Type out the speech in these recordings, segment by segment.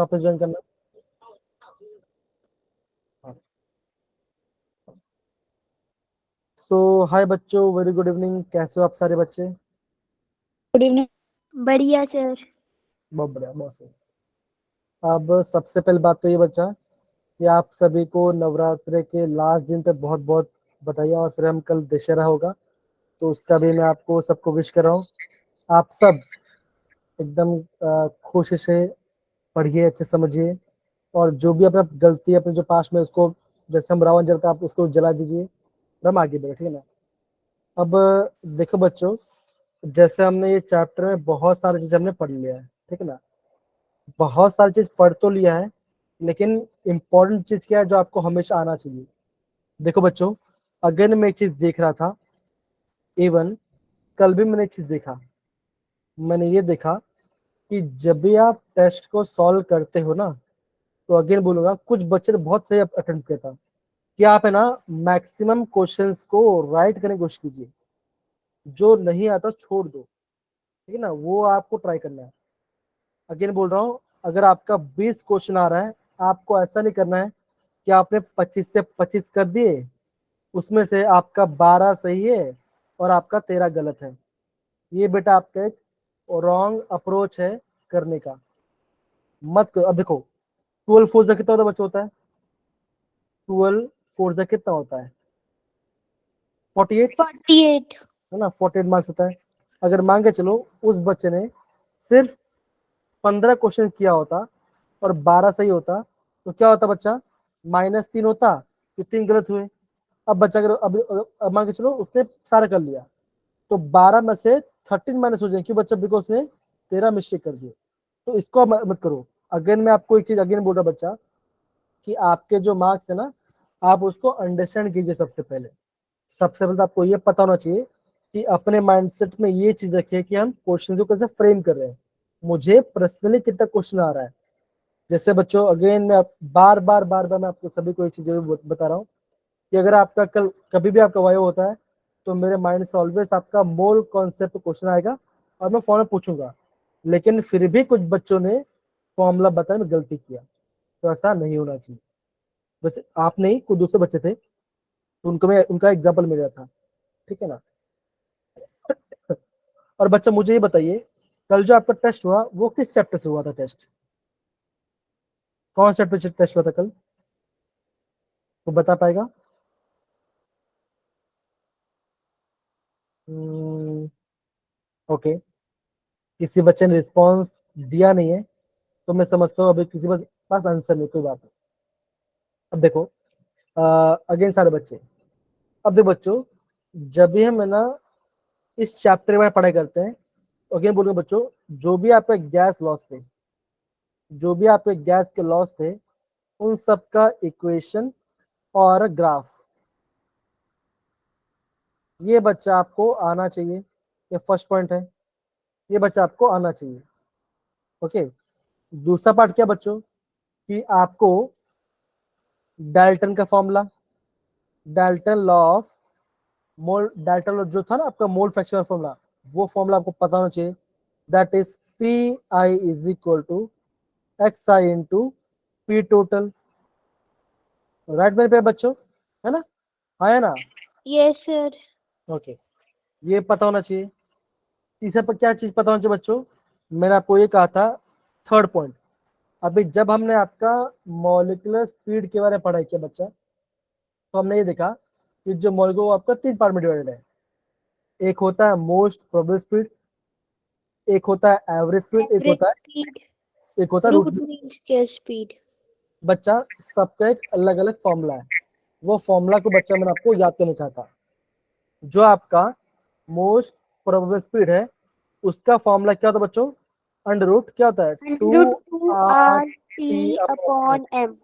वापस ज्वाइन करना। सो हाय बच्चों, वेरी गुड इवनिंग। कैसे हो आप सारे बच्चे? Good evening. बढ़िया सर। बहुत बढ़िया, बहुत सही। अब सबसे पहले बात तो ये बच्चा कि आप सभी को नवरात्रि के लास्ट दिन तक बहुत बहुत बधाई, और फिर हम कल दशहरा होगा तो उसका भी मैं आपको सबको विश कर रहा हूँ। आप सब एकदम खुशी से पढ़िए, अच्छे समझिए, और जो भी अपना गलती है अपने जो पास में उसको, जैसे हम रावण जलता आप उसको जला दीजिए, हम आगे बढ़े, ठीक है ना। अब देखो बच्चों, जैसे हमने ये चैप्टर में बहुत सारी चीज हमने पढ़ लिया है, ठीक है ना। बहुत सारी चीज पढ़ तो लिया है, लेकिन इम्पोर्टेंट चीज क्या है जो आपको हमेशा आना चाहिए। देखो बच्चों, अगेन मैं एक चीज देख रहा था, इवन कल भी मैंने एक चीज देखा। मैंने ये देखा कि जब भी आप टेस्ट को सॉल्व करते हो ना, तो अगेन बोलूंगा कुछ बच्चे ने बहुत सही अटेम्प्ट किया था कि आप है ना मैक्सिमम क्वेश्चंस को राइट करने की कोशिश कीजिए, जो नहीं आता छोड़ दो, ठीक है ना, वो आपको ट्राई करना है। अगेन बोल रहा हूँ, अगर आपका 20 क्वेश्चन आ रहा है, आपको ऐसा नहीं करना है कि आपने 25 से 25 कर दिए, उसमें से आपका 12 सही है और आपका 13 गलत है। ये बेटा आपका एक रॉन्ग अप्रोच है करने का, मत करो। अब देखो 12 फोर जा कितना होता है बच्चों, होता है 12 फोर जा कितना होता है 48, 48। है ना, 48 मार्क्स होता है। अगर मान के चलो उस बच्चे ने सिर्फ 15 क्वेश्चन किया होता और 12 सही होता, तो क्या होता बच्चा, -3 होता, तो 3 गलत हुए। अब बच्चा अगर अब मान के चलो उसने सारा कर लिया, तो 12 में से 13 माइनस हो जाए, क्यों बच्चा, बिकॉज उसने 13 मिस्टेक कर दिए। तो इसको मत करो। अगेन मैं आपको एक चीज अगेन बोल रहा बच्चा, कि आपके जो मार्क्स है ना, आप उसको अंडरस्टैंड कीजिए। सबसे पहले तो आपको ये पता होना चाहिए कि अपने माइंडसेट में ये चीज रखिए कि हम क्वेश्चन को कैसे फ्रेम कर रहे हैं, मुझे पर्सनली कितना क्वेश्चन आ रहा है। जैसे बच्चों अगेन मैं बार बार मैं आपको सभी को एक चीज बता रहा हूँ कि अगर आपका कल कभी भी आपका वायवा होता है, तो मेरे माइंड से ऑलवेज आपका मोल कॉन्सेप्ट क्वेश्चन आएगा और मैं फॉर्म पूछूंगा। लेकिन फिर भी कुछ बच्चों ने फॉर्मूला बताने में गलती किया, तो ऐसा नहीं होना चाहिए। वैसे आप नहीं, कुछ दूसरे बच्चे थे, तो उनको मैं उनका एग्जाम्पल मिल रहा था, ठीक है ना। और बच्चा मुझे ये बताइए, कल जो आपका टेस्ट हुआ वो किस चैप्टर से हुआ था टेस्ट? कौन सा चैप्टर से टेस्ट हुआ था कल, तो बता पाएगा? ओके, किसी बच्चे ने रिस्पॉन्स दिया नहीं है, तो मैं समझता हूँ अभी किसी पास आंसर नहीं, कोई बात नहीं। अब देखो अगेन सारे बच्चे, अब देखो बच्चों, जब भी हम है ना इस चैप्टर में पढ़ाई करते हैं, अगेन बोलूंगा बच्चों, जो भी आपके गैस लॉस थे, जो भी आपके गैस के लॉस थे, उन सब का इक्वेशन और ग्राफ, ये बच्चा आपको आना चाहिए। ये फर्स्ट पॉइंट है, ये बच्चा आपको आना चाहिए। ओके, दूसरा पार्ट क्या बच्चों, कि आपको डाल्टन का formula, Dalton law of mole, Dalton law जो था ना आपका मोल फ्रैक्शन फॉर्मूला, वो फॉर्मूला आपको पता होना चाहिए। That is P I is equal to X I into P total. Right मेरे पे बच्चों, है ना, हाँ है ना। Yes sir. ओके, ये पता होना चाहिए। तीसरे पर क्या चीज पता होना चाहिए बच्चों, मैंने आपको ये कहा था, थर्ड पॉइंट। अभी जब हमने आपका मॉलिक्यूलर स्पीड के बारे में पढ़ाई किया बच्चा, तो हमने ये देखा कि जो मॉलिक्यूल आपका 3 पार्ट में डिवाइडेड है। एक होता है मोस्ट प्रोबेबल स्पीड, एक होता है एवरेज स्पीड, एवरेज स्पीड, एक होता है root. Root mean square speed. बच्चा सबका एक अलग अलग फॉर्मूला है, वो फॉर्मूला को बच्चा मैंने आपको याद करने कहा था। जो आपका मोस्ट प्रोबेबल स्पीड है, उसका फॉर्मूला क्या होता है बच्चों, अंडर रूट क्या होता है, root 2 two R R T T upon. Upon M.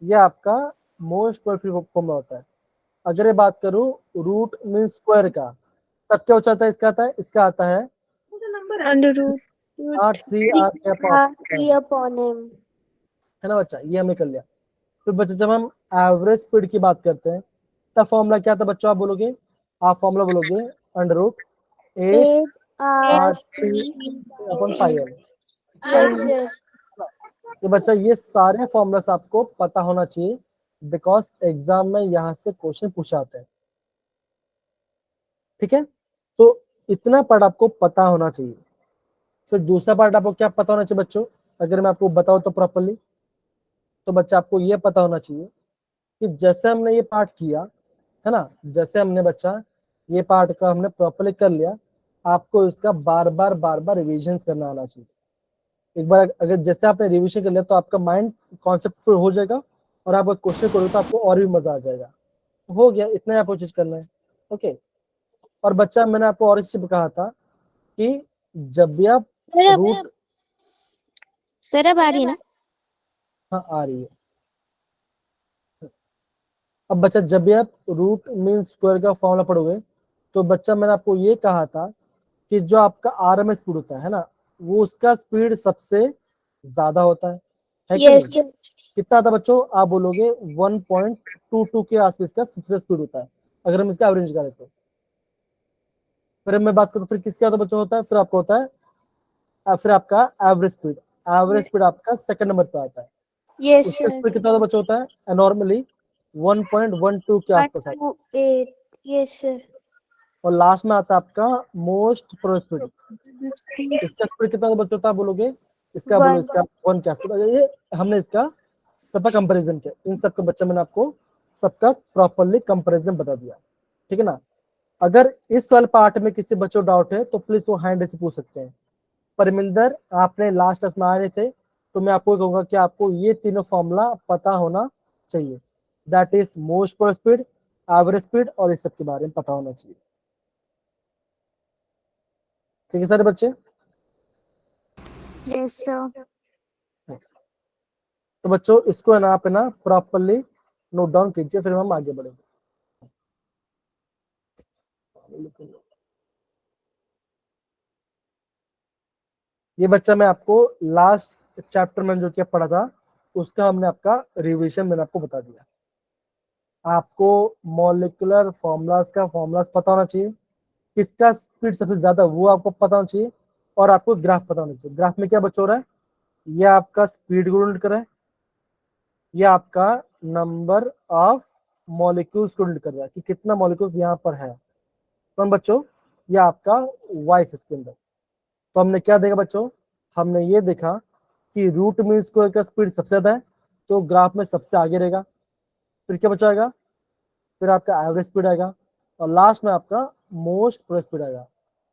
ये आपका मोस्ट प्रोबेबल फॉर्मूला होता है। अगर ये बात करूं रूट मीन स्क्वायर का, तब क्या हो जाता है, इसका आता है, under root R three R K upon, R T upon M. है ना बच्चा, ये हमने कर लिया। फिर बच्चा जब हम एवरेज स्पीड की बात करते हैं, तब फॉर्मूला क्या था बच्चों, आप बोलोगे, आप फॉर्मूला बोलोगे under root 8 8 R R T T upon 5 L. Yes sir. ये बच्चा ये सारे फॉर्मूलास आपको पता होना चाहिए, बिकॉज एग्जाम में यहाँ से क्वेश्चन पूछा जाते हैं। ठीक है, तो इतना पार्ट आपको पता होना चाहिए। फिर दूसरा पार्ट आपको क्या पता होना चाहिए बच्चों, अगर मैं आपको बताऊं तो प्रॉपरली, तो बच्चा आपको ये पता होना चाहिए कि जैसे हमने ये पार्ट किया है ना, जैसे हमने बच्चा ये पार्ट का हमने प्रॉपरली कर लिया, आपको इसका बार बार रिविजन करना आना चाहिए। एक बार अगर जैसे आपने रिविजन कर लिया तो आपका माइंड कॉन्सेप्ट हो जाएगा, और आप क्वेश्चन करोगे तो आपको और भी मजा आ जाएगा। हो गया, इतना ही आपको चीज करना है। ओके, और बच्चा मैंने आपको और एक चीज कहा था कि जब भी आप रूट, सर अब आ रही है ना? हाँ आ रही है। अब बच्चा जब भी आप रूट मीन स्क्वायर का फॉर्मूला पढ़ोगे, तो बच्चा मैंने आपको ये कहा था कि जो आपका आरएमएस स्पीड होता है ना, वो उसका स्पीड सबसे ज्यादा होता है कि यस नहीं? कितना था बच्चों, आप बोलोगे 1.22 के आसपास का सबसे स्पीड होता है, अगर हम इसका एवरेज करें तो। फिर मैं बात करूँ फिर किसका होता है बच्चों, होता है फिर आपको होता है फिर आपका एवरेज स्पीड। एवरेज स्पीड आपका सेकंड नंबर पे आता है। यस उसका सर। स्पीड कितना होता है बच्चों, होता है नॉर्मली 1.12 के आसपास आता है। 128 यस सर। और लास्ट में आता है आपका मोस्ट प्रो स्पीड। इसका स्पीड कितना होता है बच्चों, आप बोलोगे इसका, बोलो इसका 1 के आसपास। ये हमने इसका सबका कंपैरिजन किया, इन सबका बच्चा मैंने आपको सबका प्रॉपरली कंपैरिजन बता दिया। ठीक है ना, अगर इस वाले पार्ट में किसी बच्चों डाउट है तो प्लीज वो हैंड से पूछ सकते हैं। परमिंदर, आपने लास्ट क्लास में आए थे, तो मैं आपको कहूंगा कि आपको ये तीनों फॉर्मूला पता होना चाहिए, दैट इज मोस्ट पर स्पीड, एवरेज स्पीड, और इस सब के बारे में पता होना चाहिए। ठीक है सारे बच्चे, यस सर। तो बच्चों इसको है ना आप है ना प्रॉपरली नोट डाउन कीजिए, फिर हम आगे बढ़ेंगे। ये बच्चा मैं आपको लास्ट चैप्टर में जो क्या पढ़ा था, उसका हमने आपका रिवीजन मैंने आपको बता दिया। आपको मॉलिक्यूलर फॉर्मूलाज का फॉर्मूलाज पता होना चाहिए, किसका स्पीड सबसे ज्यादा वो आपको पता होना चाहिए, और आपको ग्राफ पता होना चाहिए। ग्राफ में क्या बच्चा हो रहा है, ये आपका स्पीड को डिनोट कर रहा है, ये आपका नंबर ऑफ मॉलिक्यूल्स को डिनोट कर रहा है कि कितना मॉलिक्यूल्स यहाँ पर है। तो बच्चों ये आपका वाई एक्सिस के अंदर, तो हमने क्या देखा बच्चों, हमने ये देखा कि रूट मीन स्क्वायर का स्पीड सबसे ज्यादा है, तो ग्राफ में सबसे आगे रहेगा। फिर क्या बचा आएगा, फिर आपका एवरेज स्पीड आएगा, और लास्ट में आपका मोस्ट प्रो स्पीड आएगा।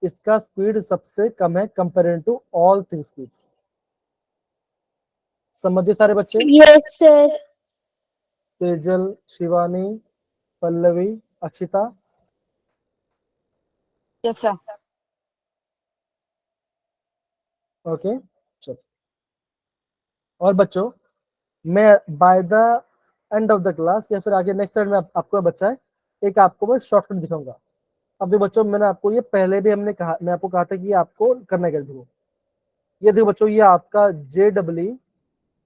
इसका स्पीड सबसे कम है comparing to all thing speeds. समझिए सारे बच्चे, yes sir. Tejal, Shivani, Pallavi, Akshita. Yes sir. Okay चलो, और बच्चों मैं by the end of the class या फिर आगे नेक्स्ट टाइम में आपको बच्चा है एक आपको मैं शॉर्टकट दिखाऊंगा। अब देखो बच्चों, मैंने आपको ये पहले भी हमने कहा, मैं आपको कहा था कि ये आपको करना क्या, देखो ये देखो बच्चों, ये आपका JEE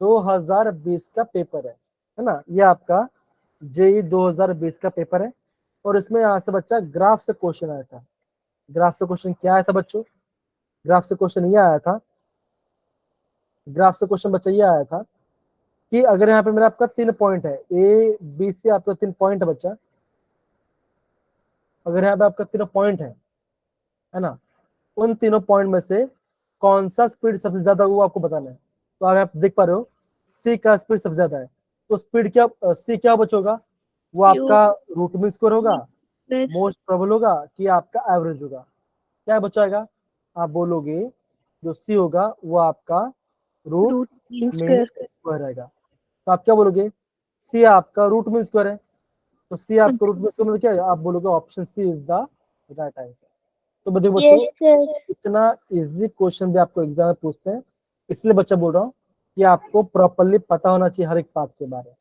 2020 का पेपर है ना, ये आपका JEE 2020 का पेपर है, और इसमें यहाँ से बच्चा ग्राफ से क्वेश्चन आया था। ग्राफ से क्वेश्चन क्या आया था बच्चों, ग्राफ से क्वेश्चन ये आया था, ग्राफ से क्वेश्चन बच्चा ये आया था कि अगर यहाँ पे मेरा आपका 3 पॉइंट है, A B C आपका 3 पॉइंट है बच्चा, अगर यहाँ पे आपका 3 पॉइंट है ना, उन तीनों पॉइंट में से कौन सा स्पीड सबसे ज्यादा वो आपको बताना है। तो अगर आप देख पा रहे हो सी का स्पीड सबसे ज्यादा है, तो स्पीड क्या सी क्या बचोगा, वो आपका रूट मीन स्क्वायर होगा, मोस्ट प्रोबेबल होगा, कि आपका एवरेज होगा। क्या बचाएगा, आप बोलोगे जो सी होगा वो आपका रूट मीन स्क्वायर रहेगा। तो आप क्या बोलोगे, सी आपका रूट मीन स्क्वायर है, तो सी आपका रूट मीन स्क्वायर मतलब क्या है, आप बोलोगे option C is the right answer. तो देखो बच्चों, यस सर। इतना इजी क्वेश्चन भी आपको एग्जाम में पूछते हैं, इसलिए बच्चा बोल रहा हूँ कि आपको प्रॉपरली पता होना चाहिए हर एक पार्ट के बारे में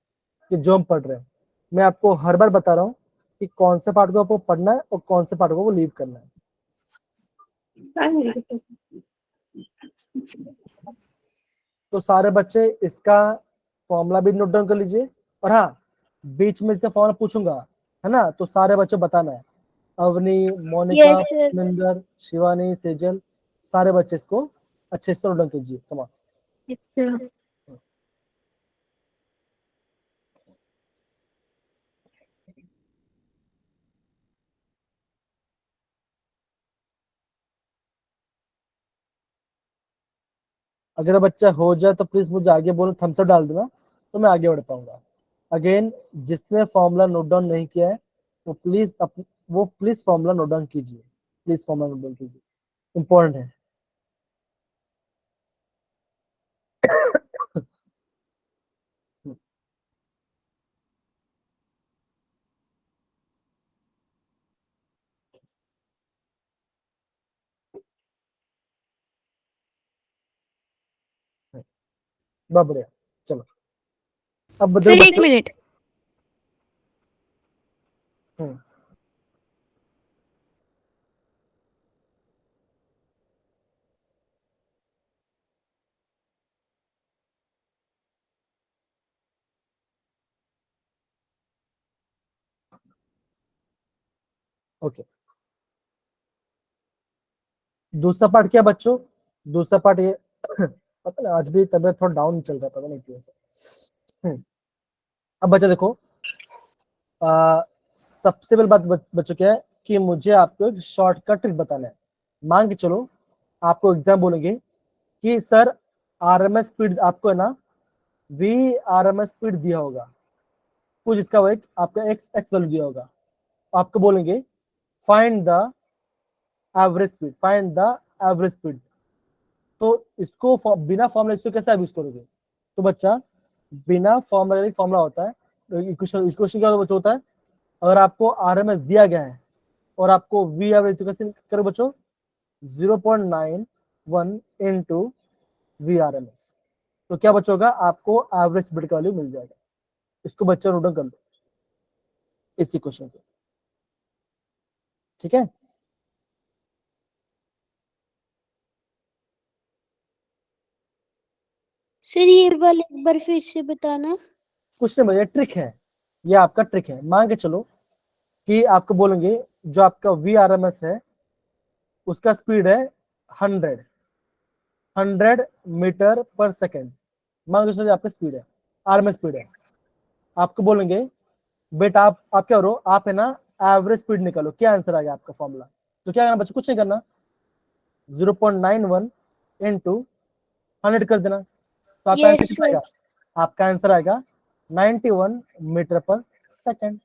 कि जो हम पढ़ रहे हैं। मैं आपको हर बार बता रहा हूँ कि कौन से पार्ट को आपको पढ़ना है और कौन से पार्ट को लीव करना है। तो सारे बच्चे इसका फॉर्मूला भी नोट डाउन कर लीजिए, और हाँ बीच में इसका फॉर्मूला पूछूंगा है ना, तो सारे बच्चे बताना है, अवनी, मोनिका, यस सर। मिंदर, शिवानी, सेजल, सारे बच्चे इसको अच्छे से नोट डाउन कीजिए। कमा यस सर। अगर बच्चा हो जाए तो प्लीज मुझे आगे बोलो, थम्स अप डाल देना तो मैं आगे बढ़ पाऊंगा। अगेन, जिसने फॉर्मूला नोट डाउन नहीं किया है वो प्लीज फॉर्मूला नोट डाउन कीजिए, प्लीज फॉर्मूला नोट डाउन कीजिए, इंपॉर्टेंट है। बहुत बढ़िया। चलो अब देखो सर एक बच्चों। मिनट। हम्म, ओके, दूसरा पार्ट क्या बच्चों? दूसरा पार्ट ये पता नहीं आज भी तबीयत थोड़ा डाउन चल रहा है, पता नहीं क्यों से। अब बच्चा देखो, आ, सबसे पहले बात बच्चों क्या है कि मुझे आपको एक शॉर्टकट ट्रिक बताना है। मान के चलो आपको एग्जाम बोलेंगे कि सर आरएमएस स्पीड आपको है ना, वी आरएमएस स्पीड दिया होगा कुछ, इसका वो एक आपका एक्स एक्स वैल्यू दिया होगा, आपको बोलेंगे find the average speed, find the average speed. तो इसको बिना फॉर्मूला इसको कैसे आप यूज करोगे? तो बच्चा बिना फॉर्मूला, फॉर्मूला होता है इक्वेशन, इक्वेशन क्या बच्चों होता है, अगर आपको आरएमएस दिया गया है और आपको वी एवरेज, तो कैसे करो बच्चों, 0.91 इंटू वी आरएमएस, तो क्या बच्चों होगा, आपको एवरेज स्पीड का वैल्यू मिल जाएगा। इसको बच्चा नोट डाउन कर लो इस इक्वेशन को, ठीक है। सर ये वाला एक बार फिर से बताना। कुछ नहीं भैया, ट्रिक है, ये आपका ट्रिक है। मान के चलो कि आपको बोलेंगे जो आपका वी आर एम एस है उसका स्पीड है 100 मीटर पर सेकेंड। मान के चलो आपका स्पीड है, आरएमएस स्पीड है। आपको बोलेंगे बेटा आप क्या करो, आप है ना एवरेज स्पीड निकालो, क्या आंसर आ गया आपका फॉर्मूला? तो क्या करना बच्चों, कुछ नहीं करना, 0.91 इंटू 100 कर देना, तो आपका आंसर यस कितना सर। आएगा? आपका आंसर आएगा 91 मीटर पर सेकेंड।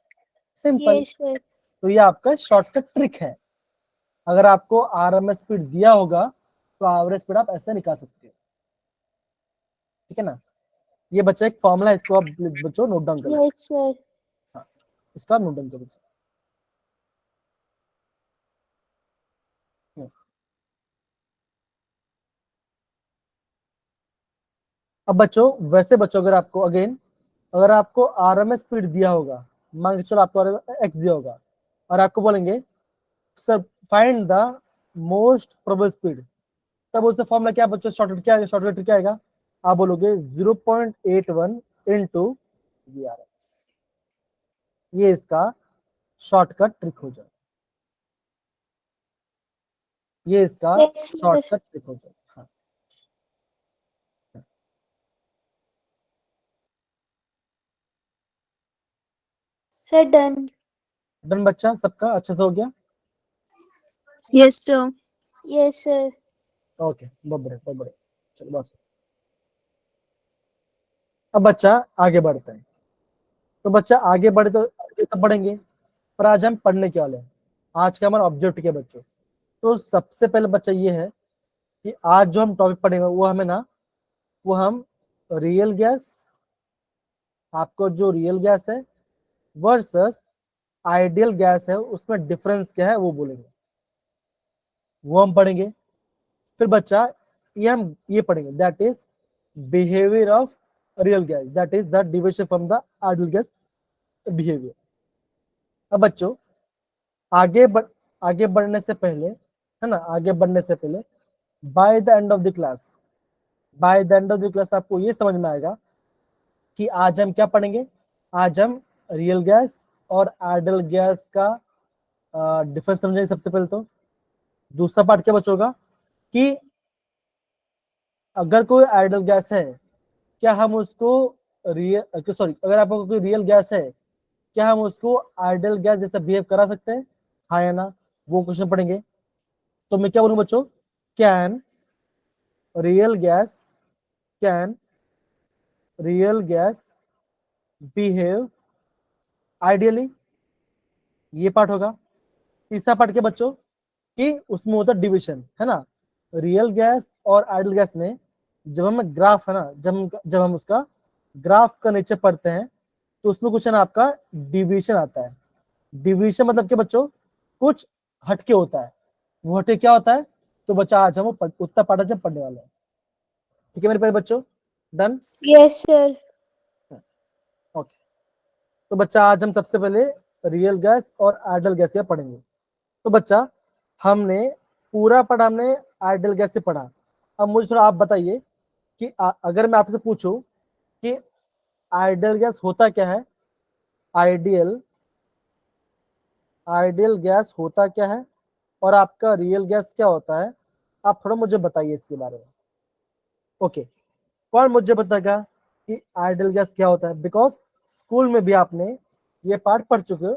सिंपल। Yes sir. तो ये आपका शॉर्टकट ट्रिक है। अगर आपको आरएमएस स्पीड दिया होगा तो एवरेज स्पीड आप ऐसे निकाल सकते हो, ठीक है ना। ये बच्चा एक फॉर्मूला है, इसको आप बच्चों नोट डाउन कर लो। Yes sir. हाँ, इसको आप नोट डाउन करो बच्चों। अब बच्चों वैसे बच्चों अगर आपको अगेन, अगर आपको आरएमएस स्पीड दिया होगा, मान के चलो आपको एक्स दिया होगा और आपको बोलेंगे sir find the most probable speed, तब उससे फॉर्मूला क्या बच्चों, शॉर्टकट क्या आएगा, शॉर्टकट क्या आएगा? आप बोलोगे 0.81 इंटू वी आर एस, ये इसका शॉर्टकट ट्रिक हो जाए, ये इसका यस सर। शॉर्टकट ट्रिक हो जाए। हाँ, सर डन। डन बच्चा, सबका अच्छे से हो गया? Yes sir. Yes sir. Okay, बहुत बढ़िया बहुत बढ़िया। चलो बस, अब बच्चा आगे बढ़ते हैं। तो बच्चा आगे बढ़े तो आगे तब बढ़ेंगे, पर आज हम पढ़ने के वाले हैं। आज का हमारा ऑब्जेक्ट क्या है बच्चों? तो सबसे पहले बच्चा ये है कि आज जो हम टॉपिक पढ़ेंगे वो हमें ना, वो हम रियल गैस, आपको जो रियल गैस है वर्सेस आइडियल गैस है उसमें डिफरेंस क्या है वो बोलेंगे, वो हम पढ़ेंगे। फिर बच्चा ये पढ़ेंगे, that is behaviour of real gas, that is the deviation from the ideal gas behaviour. अब बच्चों आगे बढ़ आगे बढ़ने से पहले, है ना, आगे बढ़ने से पहले bye the end of the class, bye the end of the class आपको ये समझ में आएगा कि आज हम क्या पढ़ेंगे। आज हम रियल गैस और आइडियल गैस का डिफरेंस समझेंगे सबसे पहले तो। दूसरा पार्ट क्या बचोगा कि अगर कोई आइडियल गैस है, क्या हम उसको रियल, सॉरी, अगर आपको कोई रियल गैस है, क्या हम उसको आइडियल गैस जैसे बिहेव करा सकते हैं, हाँ या ना, वो क्वेश्चन पढ़ेंगे। तो मैं क्या बोलूँ बच्चों, can real gas can real gas behave ideally, ये पार्ट होगा। तीसरा पार्ट के बच्चों कि उसमें होता है डिविजन, है ना। रियल गैस और आइडियल गैस में जब हम ग्राफ है ना, जब हम उसका ग्राफ का नेचर पढ़ते हैं तो उसमें कुछ है ना आपका डिवीजन आता है। डिवीजन मतलब कि बच्चों कुछ हटके होता है, वो हटके क्या होता है, तो बच्चा आज हम उत्तर पाठ जब पढ़ने वाले हैं। ठीक है मेरे प्यारे बच्चों, डन। Yes, sir. ओके, तो बच्चा आज हम सबसे पहले रियल गैस और आइडियल गैस का पढ़ेंगे। तो बच्चा हमने पूरा पढ़ा, हमने आइडियल गैस से पढ़ा। अब मुझे थोड़ा आप बताइए कि अगर मैं आपसे पूछूं कि आइडियल गैस होता क्या है, आइडियल आइडियल गैस होता क्या है और आपका रियल गैस क्या होता है, आप थोड़ा मुझे बताइए इसके बारे में। ओके, कौन मुझे बताएगा कि आइडियल गैस क्या होता है, बिकॉज स्कूल में भी आपने ये पार्ट पढ़ चुके हो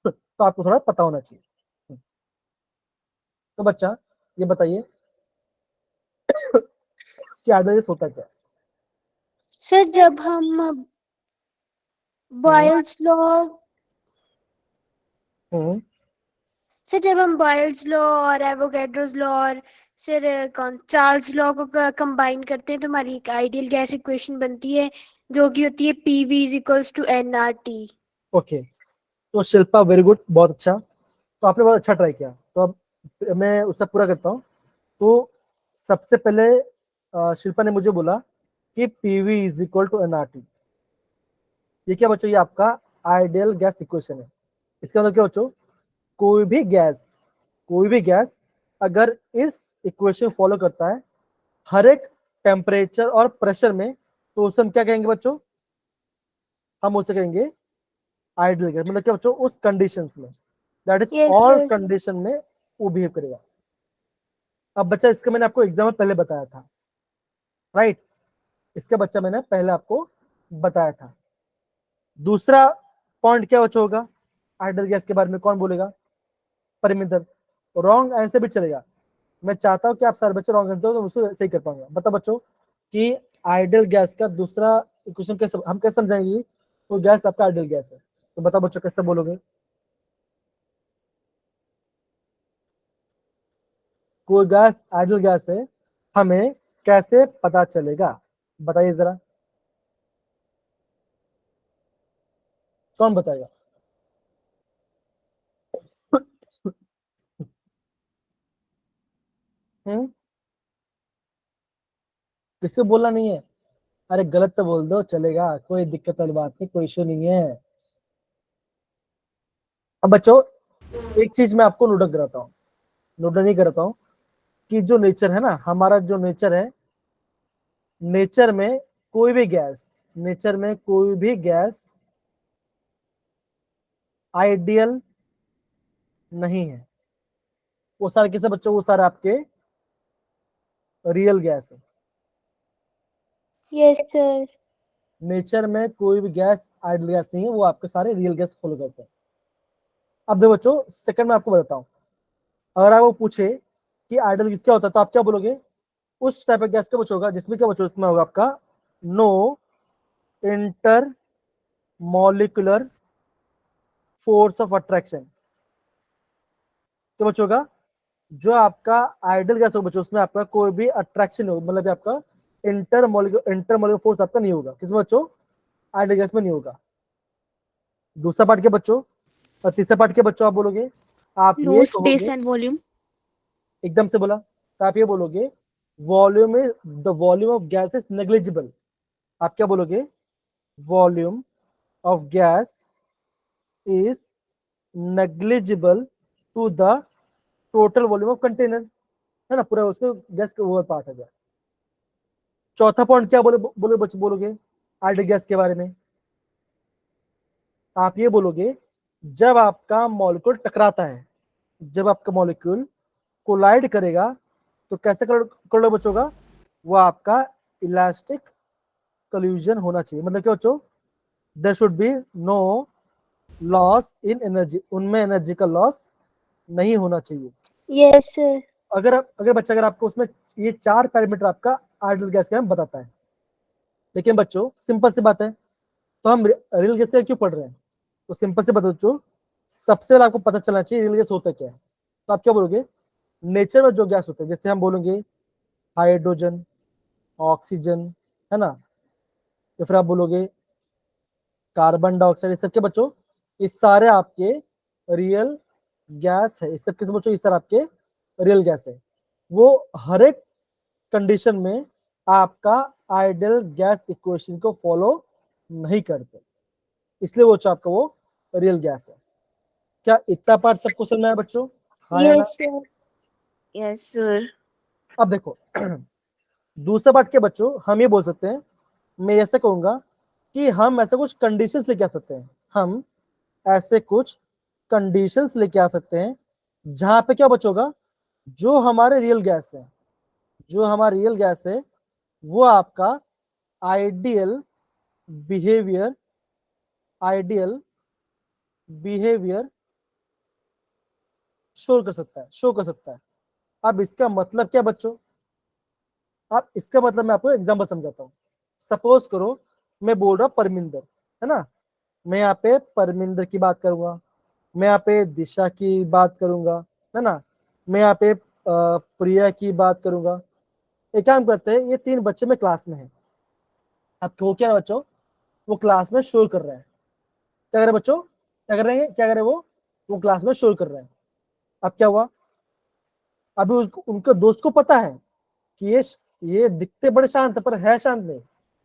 तो आपको थोड़ा पता होना चाहिए। तो बच्चा ये बताइए कि आइडियल गैस होता क्या है। सर जब हम बॉयल्स लॉ हम्म, सर जब हम बॉयल्स लॉ और एवोगैड्रोस लॉ और सर कौन चार्ल्स लॉ को कंबाइन करते हैं तो हमारी एक आइडियल गैस इक्वेशन बनती है जो कि होती है PV is equals to NRT। Okay, तो शिल्पा वेरी गुड, बहुत अच्छा। तो आपने बहुत अच्छा ट्राई किया। तो अब मैं उससे पूरा करता हूँ। तो सबसे पहले शिल्पा ने मुझे बोला कि PV is equal to NRT. ये क्या बच्चों, ये आपका आइडियल गैस इक्वेशन है। इसका मतलब क्या बच्चों, कोई भी गैस अगर इस इक्वेशन फॉलो करता है हर एक टेम्परेचर और प्रेशर में, तो उसे हम क्या कहेंगे बच्चों, हम उसे कहेंगे आइडियल गैस। मतलब क्या बच्चों, उस कंडीशंस में, that is yes all sir. Condition में वो बिहेव करेगा। अब बच्चा इसका मैंने आपको एग्जाम्पल पहले बताया था, राइट। इसका बच्चा मैंने पहले आपको बताया था। दूसरा पॉइंट क्या बच्चा होगा आइडियल गैस के बारे में, कौन बोलेगा, परमिंदर। रॉन्ग आंसर भी चलेगा, मैं चाहता हूं कि आप सारे बच्चे रॉन्ग आंसर दो तो उसको सही कर पाऊंगा। बताओ बच्चों कि आइडियल गैस का दूसरा इक्वेशन कैसे हम कैसे समझाएंगे वो गैस आपका आइडियल गैस है। तो बताओ बच्चों कैसे बोलोगे, कोई गैस आइडियल गैस है हमें कैसे पता चलेगा, बताइए जरा, कौन बताएगा। हम्म, किसी को बोलना नहीं है, अरे गलत तो बोल दो चलेगा, कोई दिक्कत वाली बात नहीं, कोई इशू नहीं है। अब बच्चों एक चीज मैं आपको नोट कराता हूँ, नोट नहीं कराता हूँ कि जो नेचर है ना, हमारा जो नेचर है, नेचर में कोई भी गैस नेचर में कोई भी गैस आइडियल नहीं है। वो सारे किसे बच्चों, वो सारे आपके रियल गैस है। Yes sir. नेचर में कोई भी गैस आइडियल गैस नहीं है, वो आपके सारे रियल गैस फॉलो करते हैं। अब देखो बच्चों, सेकंड में आपको बताता हूँ, अगर आप वो पूछे कि आइडियल गैस क्या होता है तो आप क्या बोलोगे, उस टाइप ऑफ गैस का बच्चों होगा जिसमें क्या बच्चों, इसमें होगा आपका no inter molecular force of attraction. क्या बच्चों होगा, जो आपका आइडियल गैस होगा बच्चों उसमें आपका कोई भी अट्रैक्शन हो, मतलब आपका इंटर मॉलिक्यूलर फोर्स आपका नहीं होगा, किसमें बच्चों, आइडियल गैस में नहीं होगा। दूसरा पार्ट के बच्चों और तीसरा पार्ट के बच्चों आप बोलोगे, आप नो ये स्पेस कहोगे, एंड वॉल्यूम। एकदम से बोला, तो आप ये बोलोगे volume is the volume of gas is negligible. आप क्या बोलोगे, volume of gas is negligible to the total volume of container, है ना, पूरा उसको गैस का वो पार्ट है गया। चौथा पॉइंट क्या बोलोगे आइडियल गैस के बारे में, आप ये बोलोगे जब आपका मॉलिक्यूल टकराता है, जब आपका मॉलिक्यूल कोलाइड करेगा तो कैसे कर लो बच्चों का, वो आपका इलास्टिक कोलिजन होना चाहिए। मतलब क्या बच्चों, there should be no loss in energy, उनमें एनर्जी का लॉस नहीं होना चाहिए। Yes sir. अगर बच्चा अगर आपको उसमें ये 4 पैरामीटर आपका आइडियल गैस के बारे में बताता है। लेकिन बच्चों सिंपल सी बात है, तो हम रियल गैस क्यों पढ़ रहे हैं? तो सिंपल से बता बच्चों, सबसे पहले आपको पता चलना चाहिए रियल गैस होता क्या है। तो आप क्या बोलोगे? नेचर में जो गैस होते हैं, जैसे हम बोलेंगे हाइड्रोजन, ऑक्सीजन, है ना, या फिर आप बोलोगे कार्बन डाइऑक्साइड, इस सबके बच्चों इस सारे आपके रियल गैस है। इस सबके बच्चों इस सारे आपके रियल गैस है। वो हर एक कंडीशन में आपका आइडियल गैस इक्वेशन को फॉलो नहीं करते, इसलिए वो आपका वो रियल गैस है। क्या इतना पार्ट सबको समझ में आया बच्चों? हाँ या ना? Yes sir. Yes sir. अब देखो दूसरा पार्ट के बच्चों हम ये बोल सकते हैं, मैं ऐसे कहूंगा कि हम ऐसे कुछ कंडीशंस लेके आ सकते हैं। हम ऐसे कुछ कंडीशंस लेके आ सकते हैं जहां पे क्या बचोगा, जो हमारे रियल गैस है, जो हमारा रियल गैस है वो आपका ideal behaviour, ideal behaviour show कर सकता है, शो कर सकता है। अब इसका मतलब क्या बच्चों? अब इसका मतलब मैं आपको एग्जांपल समझाता हूँ। सपोज करो मैं बोल रहा हूँ परमिंदर, है ना, मैं यहाँ पे परमिंदर की बात करूंगा, मैं यहाँ पे दिशा की बात करूंगा, है ना, मैं यहाँ पे प्रिया की बात करूंगा। एक काम करते हैं, ये 3 बच्चे में क्लास में है। अब वो क्या है बच्चों, वो क्लास में शोर कर रहे हैं। क्या कर रहे हैं बच्चों? क्या कर रहे हैं? क्या कर रहे हैं वो क्लास में शोर कर रहे हैं। अब क्या हुआ, अभी उनके दोस्त को पता है कि ये दिखते बड़े शांत है पर है शांत नहीं।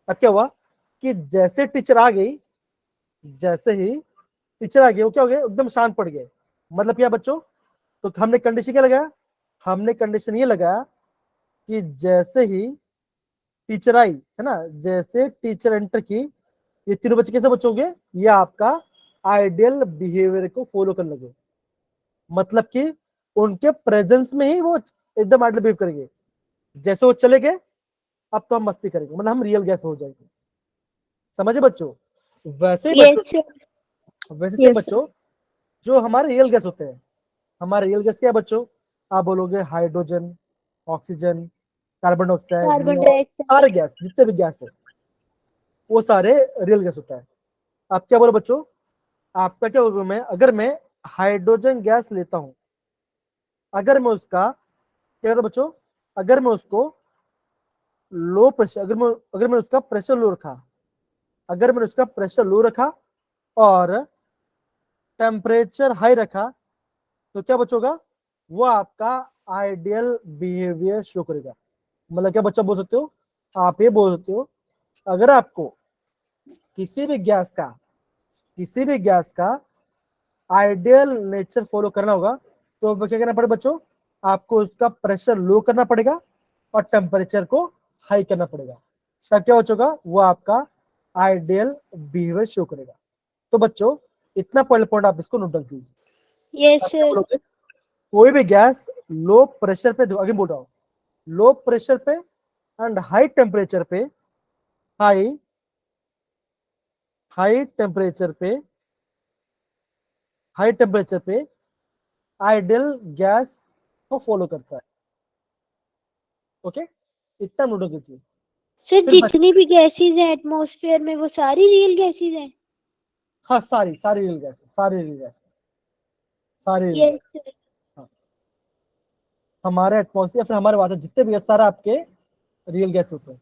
अब क्या हुआ कि जैसे टीचर आ गई, जैसे ही टीचर आ गई वो क्या हो गए, एकदम शांत पड़ गए। मतलब क्या बच्चों? तो हमने कंडीशन क्या लगाया? हमने कंडीशन ये लगाया कि जैसे ही टीचर आई, है ना, जैसे टीचर एंटर की, ये तीनों बच्चे कैसे बच्चे होंगे? ये आपका आइडियल बिहेवियर को फॉलो करने लगे। मतलब कि उनके प्रेजेंस में ही वो एकदम आइडियल बिहेव करेंगे। जैसे वो चले गए, अब तो हम मस्ती करेंगे, मतलब हम रियल गैस हो जाएंगे। समझे बच्चों? वैसे ही बच्चों, यस सर। वैसे से यस सर। बच्चों जो हमारे रियल गैस होते हैं, हमारे रियल गैस क्या है बच्चों? आप बोलोगे hydrogen, oxygen, carbon dioxide, carbon neon, dioxide. सारे गैस, जितने भी गैस है वो सारे रियल गैस होता है। आप क्या बोलो बच्चों? आपका क्या होगा, मैं अगर मैं हाइड्रोजन गैस लेता हूं, अगर मैं उसका क्या कहता बच्चों, अगर मैं उसको लो प्रेशर, अगर मैं उसका प्रेशर लो रखा, अगर मैंने उसका प्रेशर लो रखा और टेम्परेचर हाई रखा, तो क्या बचोगा? वो आपका आइडियल बिहेवियर शो करेगा। मतलब क्या बच्चा बोल सकते हो? आप ये बोल सकते हो, अगर आपको किसी भी गैस का, किसी भी गैस का आइडियल नेचर फॉलो करना होगा, तो क्या करना पड़ेगा बच्चों? आपको उसका प्रेशर लो करना पड़ेगा और टेम्परेचर को हाई करना पड़ेगा। तब क्या बचोगा? वो आपका आइडियल बिहेवियर शो करेगा। तो बच्चों इतना पॉइंट पॉइंट आप इसको नोट डाउन कीजिए। यस आप क्या सर। बोलोगे? कोई भी गैस लो प्रेशर पे, आगे बोल रहा हूं, लो प्रेशर पे एंड हाई टेम्परेचर पे, हाई हाई टेम्परेचर पे, हाई टेम्परेचर पे आइडियल गैस को फॉलो करता है। ओके, इतना नोट कीजिए। सर फिर जितनी भी गैसेस हैं एटमॉस्फेयर में वो सारी रियल गैसेस हैं? हाँ, सारी सारी रियल गैस, सारी रियल गैस, सारी रियल गैस। Yes sir. हाँ, हमारे एटमॉस्फेयर फिर हमारे वातावरण जितने भी गैस सारा आपके रियल गैस होते हैं।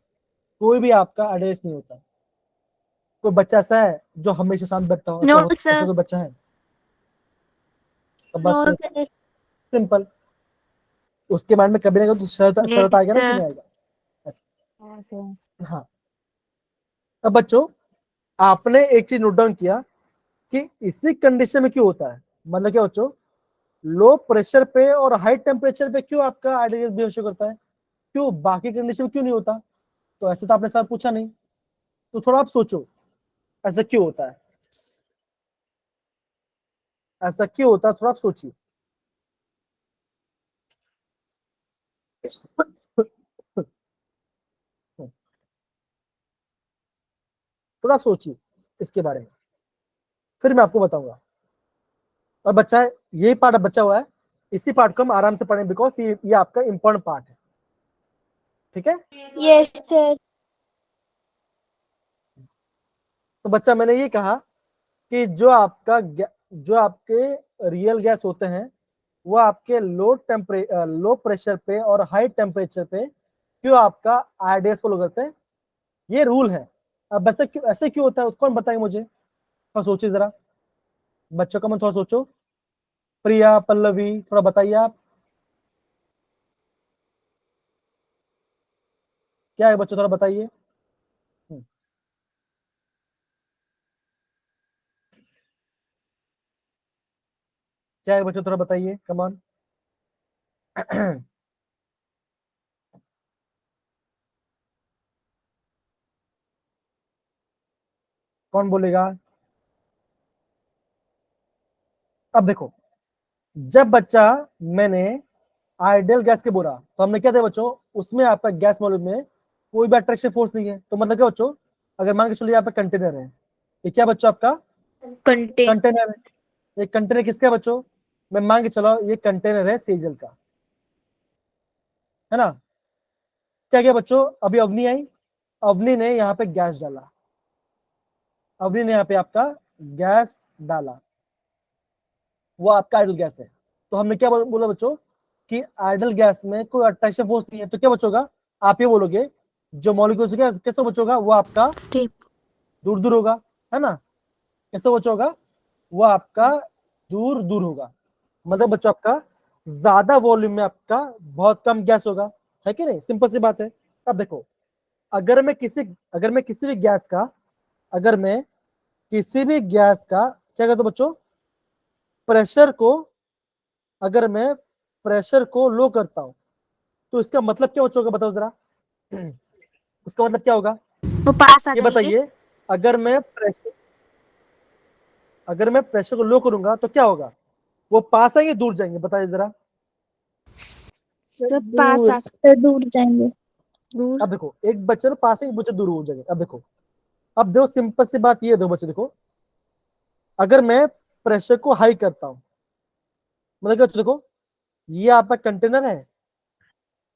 कोई भी आपका एड्रेस नहीं होता। कोई बच्चा ऐसा है जो हमेशा शांत बैठता हो? नो ऐसा सर। कोई बच्चा है? तो नो बस सर। सिंपल, उसके माइंड में कभी ना कभी तो शरत शरत यस आएगा ना कि सर। नहीं आएगा? ऐसा। हाँ। अब बच्चों आपने एक चीज नोट डाउन किया कि इसी कंडीशन में क्यों होता है। मतलब क्या बच्चों, लो प्रेशर पे और हाई टेम्परेचर पे क्यों आपका आइडियल बिहेव शो करता है, क्यों बाकी कंडीशन में क्यों नहीं होता? तो ऐसे तो आपने सर पूछा नहीं, तो थोड़ा आप सोचो ऐसा क्यों होता है, ऐसा क्यों होता है, थोड़ा आप सोचिए। थोड़ा आप सोचिए इसके बारे में, फिर मैं आपको बताऊंगा। और बच्चा है, यही पार्ट अब बचा हुआ है, इसी पार्ट को हम आराम से पढ़ें बिकॉज ये आपका इंपॉर्टेंट पार्ट है। ठीक है। Yes sir. तो बच्चा मैंने ये कहा कि जो आपके रियल गैस होते हैं वो आपके लो प्रेशर पे और हाई टेम्परेचर पे क्यों आपका आईडीएस फॉलो करते हैं, ये रूल है। अब ऐसे क्यों होता है, कौन बताएगा मुझे, थोड़ा सोचिए जरा, बच्चों का मन थोड़ा सोचो। प्रिया, पल्लवी, थोड़ा बताइए आप, क्या है बच्चों, थोड़ा बताइए। क्या है बच्चों, थोड़ा बताइए, कम ऑन। कौन बोलेगा। अब देखो, जब बच्चा मैंने आइडियल गैस के बोला तो हमने क्या दिया बच्चों, उसमें आपका गैस मॉलिक्यूल में कोई भी अट्रैक्शन फोर्स नहीं है। तो मतलब क्या बच्चों, अगर मान के चलिए यहाँ पे कंटेनर है, ये क्या बच्चों आपका कंटेन कंटेनर है। ये कंटेनर किसका है बच्चों, मैं मान के चलो ये कंटेनर है सेजल का, है ना। क्या किया बच्चों, अभी अवनी आई, अवनी ने यहाँ पे गैस डाला, अवनी ने यहाँ पे आपका गैस डाला, वो आपका आइडल गैस है। तो हमने क्या बोला बच्चों कि आइडल गैस में कोई अट्रैक्शन फोर्स नहीं है, तो क्या बचोगा, आप ये बोलोगे जो मॉलिक्यूल्स कैसे बचोगा, वो आपका दूर दूर होगा, है ना। कैसे बचोगा, वो आपका दूर दूर होगा, मतलब बच्चों आपका ज्यादा वॉल्यूम में आपका बहुत कम गैस होगा, है कि नहीं, सिंपल सी बात है। अब देखो, अगर मैं किसी अगर मैं किसी भी गैस का अगर मैं किसी भी गैस का क्या करता हूं बच्चों, प्रेशर को अगर मैं प्रेशर को लो करता हूं तो इसका मतलब क्या बच्चों का बताओ जरा। उसका मतलब क्या होगा, वो पास आ ये जाएंगे। बताइए। अगर मैं प्रेशर अगर मैं प्रेशर को लो करूंगा तो क्या होगा, वो पास आएंगे दूर जाएंगे, बताइए जरा। सब पास आ फिर दूर जाएंगे। दूर। अब देखो, एक बच्चे ना पास है, एक बच्चे दूर हो जाएंगे। अब देखो, अब देखो सिंपल सी बात ये, दो बच्चे देखो, अगर मैं प्रेशर को हाई करता हूं, मतलब क्या देखो, ये आपका कंटेनर है,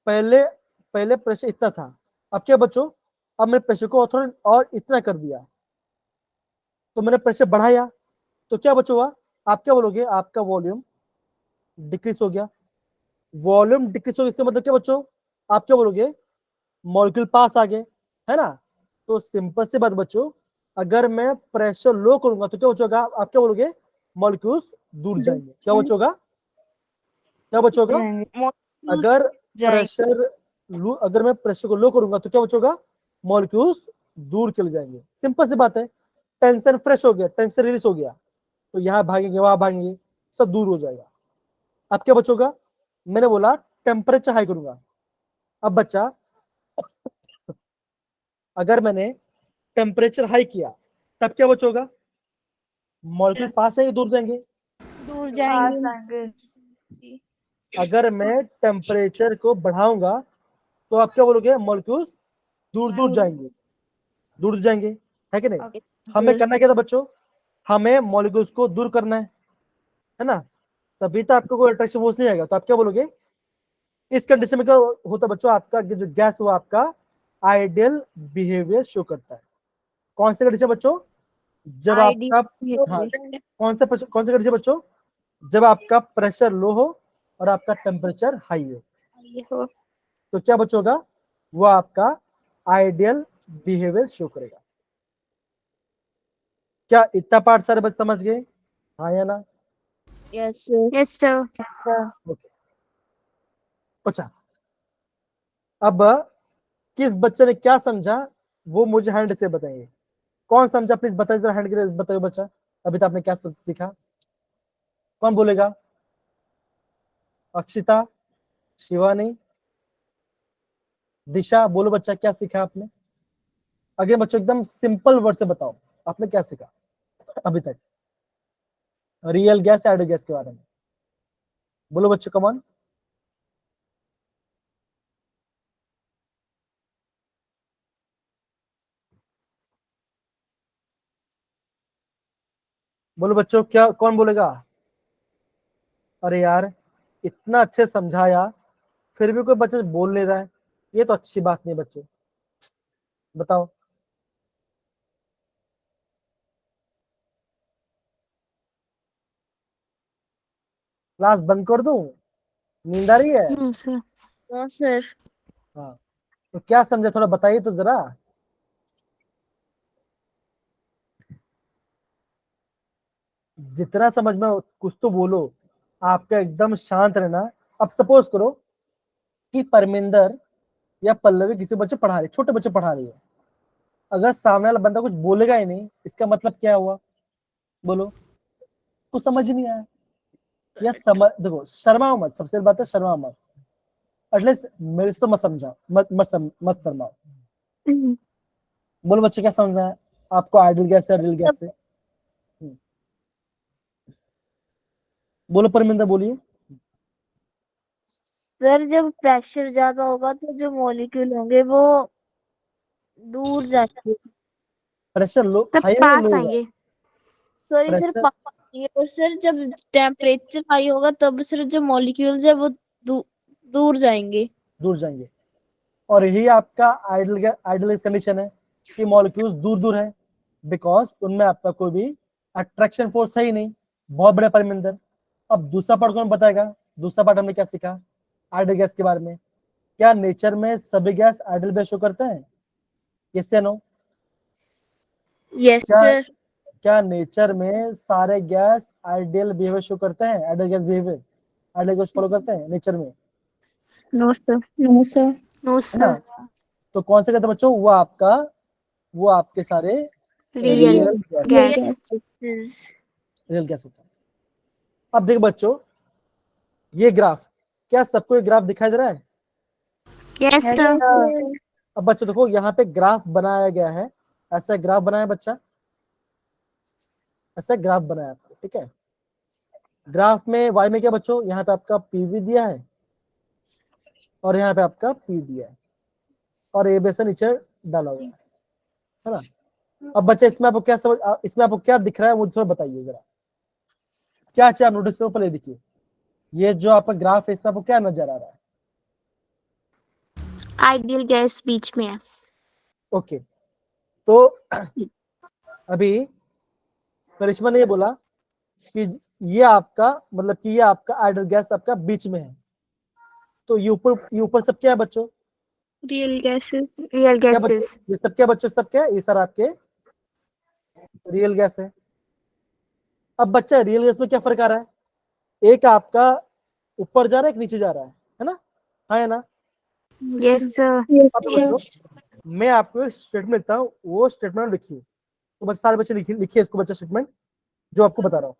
पहले पहले प्रेशर इतना था, अब क्या बच्चों, अब मैंने प्रेशर को थोड़ा और इतना कर दिया, तो मैंने प्रेशर बढ़ाया, तो क्या बच्चों हुआ, आप क्या बोलोगे, आपका वॉल्यूम डिक्रीज हो गया। वॉल्यूम डिक्रीज हो गया, इसका मतलब क्या बच्चों, आप क्या बोलोगे, मॉलिक्यूल पास आ गए, है ना। तो सिंपल सी बात बच्चों, अगर मैं प्रेशर लो करूंगा तो क्या बचोगा, आप क्या बोलोगे, मॉलिक्यूल्स दूर जाएंगे। क्या बचोगा, क्या बचोगा, मॉलिक्यूल्स अगर जाएंगे। अगर मैं प्रेशर को लो करूंगा तो क्या बचोगा, मॉलिक्यूल्स दूर चले जाएंगे। सिंपल सी बात है, टेंशन फ्रेश हो गया, टेंशन रिलीज हो गया, तो यहाँ भागेंगे वहां भागेंगे, सब दूर हो जाएगा। अब क्या बचोगा, मैंने बोला टेम्परेचर हाई करूंगा। अब बच्चा, अगर मैंने टेम्परेचर हाई किया तब क्या बचोगा, मॉलिक्यूल पास है दूर जाएंगे। दूर पास जाएंगे। आएंगे जी। अगर मैं टेम्परेचर को बढ़ाऊंगा तो आप क्या बोलोगे, मॉलिक्यूल्स दूर दूर जाएंगे, दूर जाएंगे, है कि नहीं। ओके हमें सर। करना क्या था बच्चों, हमें मॉलिक्यूल्स को दूर करना है ना। तभी तो आपको कोई अट्रैक्शन फोर्स नहीं आएगा। तो आप क्या बोलोगे, इस कंडीशन में क्या होता है बच्चों, आपका जो गैस वो आपका आइडियल बिहेवियर शो करता है। कौन सी कंडीशन बच्चों, जब आईडी आपका, हाँ, कौन से कंडीशन बच्चों, जब आपका प्रेशर लो हो और आपका टेम्परेचर हाई हो, तो क्या बच्चों होगा, वो आपका आइडियल बिहेवियर शो करेगा। क्या इतना पार्ट सारे बच्चे समझ गए, हाँ या ना। Yes sir. Yes sir. Okay, अच्छा, अब किस बच्चे ने क्या समझा वो मुझे हैंड से बताइए। कौन समझा प्लीज बताइए जरा, हैंड के बताइए बच्चा, अभी तक आपने क्या सब सीखा, कौन बोलेगा। अक्षिता, शिवानी, दिशा, बोलो बच्चा क्या सीखा आपने। अगले बच्चों एकदम सिंपल वर्ड से बताओ, आपने क्या सीखा अभी तक रियल गैस आइडियल गैस के बारे में, बोलो बच्चों कमान। बोलो बच्चों, क्या कौन बोलेगा। अरे यार, इतना अच्छे समझाया फिर भी कोई बच्चा बोल नहीं रहा है, ये तो अच्छी बात नहीं बच्चों, बताओ। क्लास बंद कर दूं, नींद आ रही है? No sir. No sir. हाँ, तो क्या समझे थोड़ा बताइए तो जरा। जितना समझ में कुछ तो बोलो, आपका एकदम शांत रहना। अब सपोज करो कि परमिंदर या पल्लवी किसी बच्चे पढ़ा रही, छोटे बच्चे पढ़ा रही है, अगर सामने वाला बंदा कुछ बोलेगा ही नहीं, इसका मतलब क्या हुआ? बोलो, कुछ समझ ही नहीं आया। या समझ, देखो शर्माओ मत, सबसे बात है शर्माओ मत, एटलीस्ट मेरे से तो मत समझाओ, मत शर्माओ। बोलो बच्चे, क्या समझ में आया आपको? आइडियल गैस है, रियल गैस है? बोलो परमिंदर, बोलिए। सर जब प्रेशर ज्यादा होगा तो जो मॉलिक्यूल होंगे वो दूर जाएंगे। प्रेशर लो तब हाई होगा, पास लो होगा? आएंगे। सॉरी सर, प्रेशर पापा नहीं है। और सर जब टेम्परेचर हाई होगा तब सर जो मॉलिक्यूल्स है वो दूर जाएंगे। दूर जाएंगे। और यही आपका आइडियल कंडीशन है कि मॉलिक्यूल्स दूर दूर है, बिकॉज उनमें आपका कोई भी अट्रैक्शन फोर्स है ही नहीं। बहुत बड़े परमिंदर। अब दूसरा पार्ट कौन बताएगा? दूसरा पार्ट हमने क्या सीखा आइडियल गैस के बारे में? क्या नेचर में सभी गैस आइडियल बेस शो करते हैं? यस या नो? यस क्या सर। क्या नेचर में सारे गैस आइडियल बिहेवियर शो करते हैं? Ideal gas behaviour, ideal gas follow करते हैं नेचर में, no sir. No sir. No है ना? सर। तो कौन से कहते हैं बच्चों? वो आपके सारे real real gas, gas. Real gas होता है। अब देखो बच्चों, ये ग्राफ, क्या सबको ये ग्राफ दिखाई दे रहा है? Yes sir. अब बच्चों देखो, यहाँ पे ग्राफ बनाया गया है, ऐसा ग्राफ बनाया बच्चा, ऐसा ग्राफ बनाया आपको, ठीक है? ग्राफ में वाई में क्या बच्चों? यहाँ पे आपका पीवी दिया है और यहाँ पे आपका पी दिया है और ए बेस नीचे डाला हुआ है ना? अब बच्चे इसमें आपको क्या समझ, इसमें आपको क्या दिख रहा है मुझे थोड़ा बताइए जरा। क्या चाहिए आप नोटिस करो, पहले देखिए ये जो आपका ग्राफ है इसमें आपको क्या नजर आ रहा है? आइडियल गैस बीच में है। ओके, तो अभी करिश्मा ने ये बोला कि ये आपका मतलब कि ये आपका आइडियल गैस आपका बीच में है, तो ये ऊपर सब क्या है बच्चों? Real gases. रियल क्या बच्चों? गैसेस। ये सब क्या बच्चों? सब क्या है? ये सर आपके रियल गैस है। अब बच्चा रियल गैस में क्या फर्क आ रहा है? एक आपका ऊपर जा रहा है, एक नीचे जा रहा है ना? हाँ है ना? Yes sir. अब बच्चों मैं आपको एक स्टेटमेंट देता हूँ, वो स्टेटमेंट लिखिए। तो बच्चे सारे बच्चे लिखिए इसको बच्चा, स्टेटमेंट जो आपको बता रहा हूँ।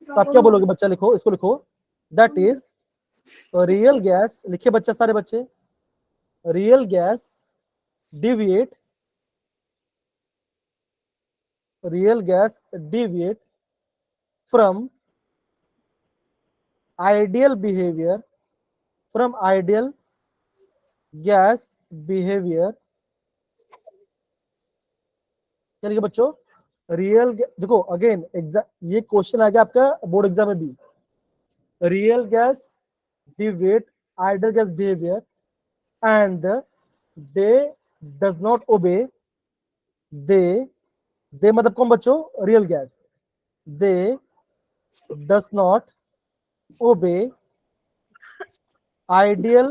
तो आप क्या बोलोगे बच्चा? लिखो, इसको लिखो, दैट इज रियल गैस। लिखिए बच्चा, सारे बच्चे, real gas deviate, real gas deviate from ideal behavior, from ideal gas behavior। क्या लिखे बच्चों? रियल, देखो अगेन एग्जाम, ये क्वेश्चन आ गया आपका बोर्ड एग्जाम में भी। Real gas deviate ideal gas behavior and they does not obey, they मतलब कौन बच्चों? Real gas. they does not obey ideal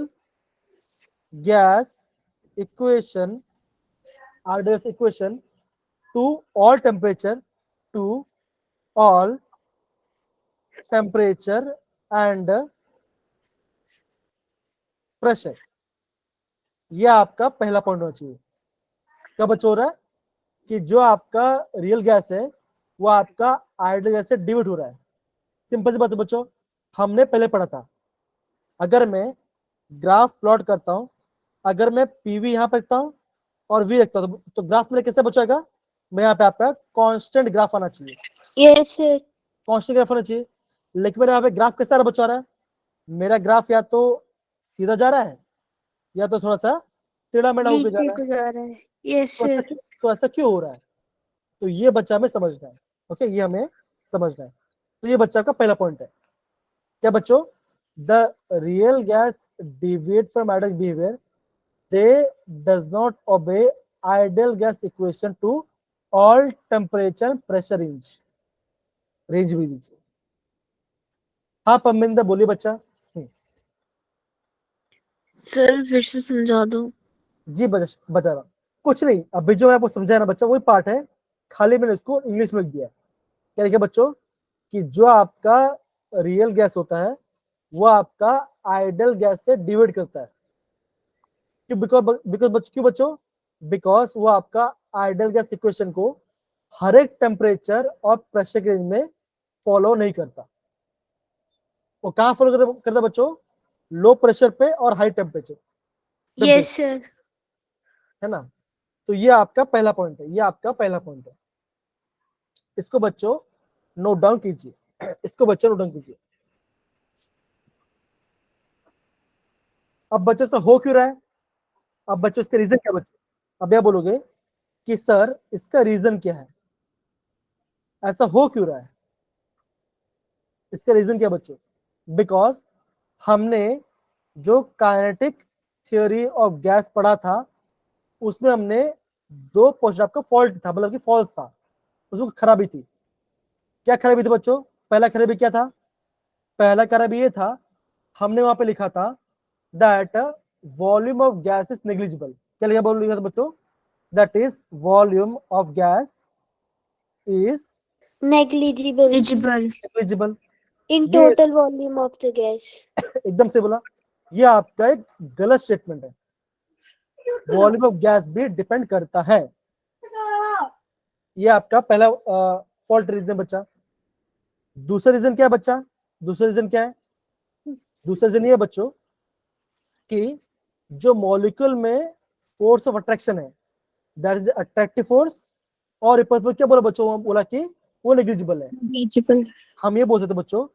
gas equation, ideal equation to all temperature, to all temperature and pressure। ये आपका पहला point होना चाहिए। क्या बच्चों हो रहा है? कि जो आपका रियल गैस है वो आपका आइडियल गैस से डिविड हो रहा है। सिंपल सी बात है बच्चों, हमने पहले पढ़ा था, अगर मैं ग्राफ प्लॉट करता हूं, अगर मैं पीवी यहां पर रखता हूं और वी रखता हूं, तो ग्राफ मेरे कैसे बचेगा? मैं यहाँ पे आपका कांस्टेंट ग्राफ आना चाहिए, यस सर। कांस्टेंट ग्राफ आना चाहिए। लेकिन मेरे यहाँ पे ग्राफ कैसा बचा रहा है? मेरा ग्राफ या तो सीधा जा रहा है या तो थोड़ा सा टेढ़ा मेढ़ा होकर जा नीचे रहा है। को जा रहा है। यस तो सर। ऐसा क्यों हो रहा है? तो ये बच्चा हमें समझना है। ओके, ये हमें समझना है। तो ये बच्चा का पहला पॉइंट है। क्या बच्चों? The real gas deviate from ideal behaviour they does not obey ideal gas equation to all temperature pressure range भी दीजिए। हाँ परमिंदर बोलिए बच्चा। सर फिर से समझा दो। जी बचा रहा कुछ नहीं, अभी जो मैं आपको समझाया ना बच्चा वही पार्ट है, खाली मैंने उसको इंग्लिश में लिख दिया। क्या लिखा बच्चों कि जो आपका रियल गैस होता है वो आपका आइडल गैस से डिवाइड करता है। क्यों? क्यों बच्चों? बिकॉज वो आपका आइडल गैस इक्वेशन को हर एक टेम्परेचर और प्रेशर के रेंज में फॉलो नहीं करता। वो कहाँ फॉलो करता बच्चों? लो प्रेशर पे और हाई टेम्परेचर, यस सर। है ना। तो ये आपका पहला पॉइंट है, ये आपका पहला पॉइंट है। इसको बच्चों नोट डाउन कीजिए, इसको बच्चों नोट डाउन कीजिए। अब बच्चों से हो क्यों रहा है? अब बच्चों इसका रीजन क्या बच्चों? अब यह बोलोगे कि सर इसका रीजन क्या है, ऐसा हो क्यों रहा है? इसका रीजन क्या बच्चों? बिकॉज हमने जो काइनेटिक थ्योरी ऑफ गैस पढ़ा था उसमें हमने दो पोर्शन आपका फॉल्ट था, मतलब कि फॉल्स था, उसमें खराबी थी। क्या खराबी थी बच्चों? पहला खराबी क्या था? पहला खराबी ये था, हमने वहां पे लिखा था that volume of gas is negligible. क्या लिखा था बच्चों? That is volume of gas is negligible negligible in ये total volume of the gas. एकदम से बोला, ये आपका एक गलत स्टेटमेंट है। वॉल्यूम ऑफ गैस भी डिपेंड करता है। ये आपका पहला फॉल्ट रीजन बच्चा। दूसरा रीजन क्या है बच्चा? दूसरा रीजन क्या है? दूसरा रीजन ये बच्चों कि जो मॉलिक्यूल में फोर्स ऑफ अट्रैक्शन है दैट इज अट्रैक्टिव फोर्स, और रिपल्सिव फोर्स क्या बोला बच्चों? बोला कि वो नेग्लिजिबल है। हम ये बोल सकते बच्चों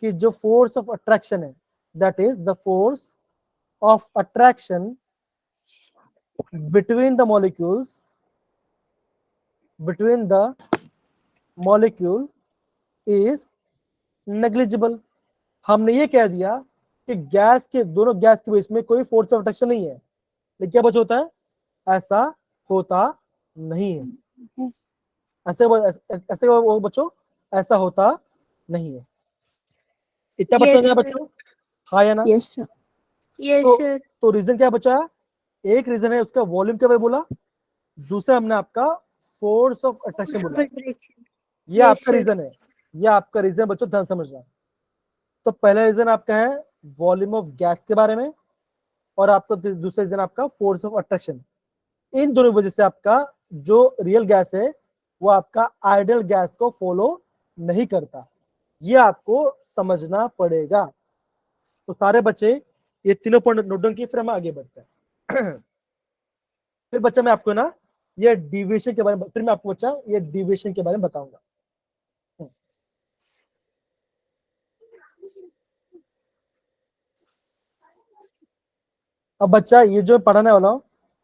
कि जो फोर्स ऑफ अट्रैक्शन है that is the force of attraction between the molecule is negligible। हमने ये कह दिया कि गैस के दोनों गैस के बीच में कोई फोर्स ऑफ अट्रैक्शन नहीं है, लेकिन क्या बच्चा होता है? ऐसा होता नहीं है। ऐसे वो बच्चों ऐसा होता नहीं है। इतना बच्चा यस बच्चों, हाँ या ना? Yes sir. यस तो, सर। तो रीजन क्या बचा? एक रीजन है उसका वॉल्यूम क्या बोला, दूसरा हमने आपका फोर्स ऑफ अट्रैक्शन बोला। ये आपका रीजन है, ये आपका रीजन बच्चों, ध्यान समझना। तो पहला रीजन आपका है वॉल्यूम ऑफ गैस के बारे में, और आपका दूसरा रीजन आपका फोर्स ऑफ अट्रैक्शन। इन दोनों वजह से आपका जो रियल गैस है वो आपका आइडियल गैस को फॉलो नहीं करता। ये आपको समझना पड़ेगा। तो सारे बच्चे ये तीनों पॉइंट नोट डाउन किए, फिर हम आगे बढ़ते हैं। फिर बच्चा मैं आपको ना ये डिविएशन के बारे में, फिर मैं आपको बच्चा ये डिविएशन के बारे में बताऊंगा। अब बच्चा ये जो पढ़ाने वाला हूँ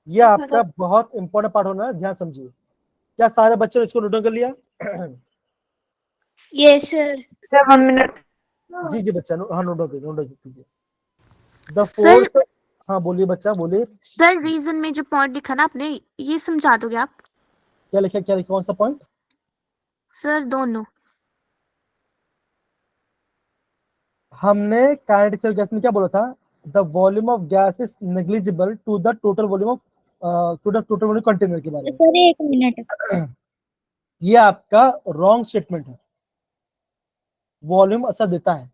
ये आपका बहुत इंपॉर्टेंट पार्ट होना है, ध्यान समझिए। क्या सारे बच्चों ने इसको नोट डाउन कर लिया? Yes sir. सर 1 मिनट। जी जी बच्चा, हाँ नोट डाउन कीजिए। द सर फोर्थ, हाँ बोलिए बच्चा बोलिए। सर रीजन में जो पॉइंट लिखा ना आपने, ये समझा दोगे आप? क्या लिखा, क्या लिखा, कौन सा पॉइंट? सर दोनों। हमने काइनेटिक थ्योरी गैस में क्या बोला था? The volume of gas is negligible to the total volume of total volume container के बारे में। Sir 1 minute. ये आपका रॉन्ग स्टेटमेंट है। वॉल्यूम असर देता है,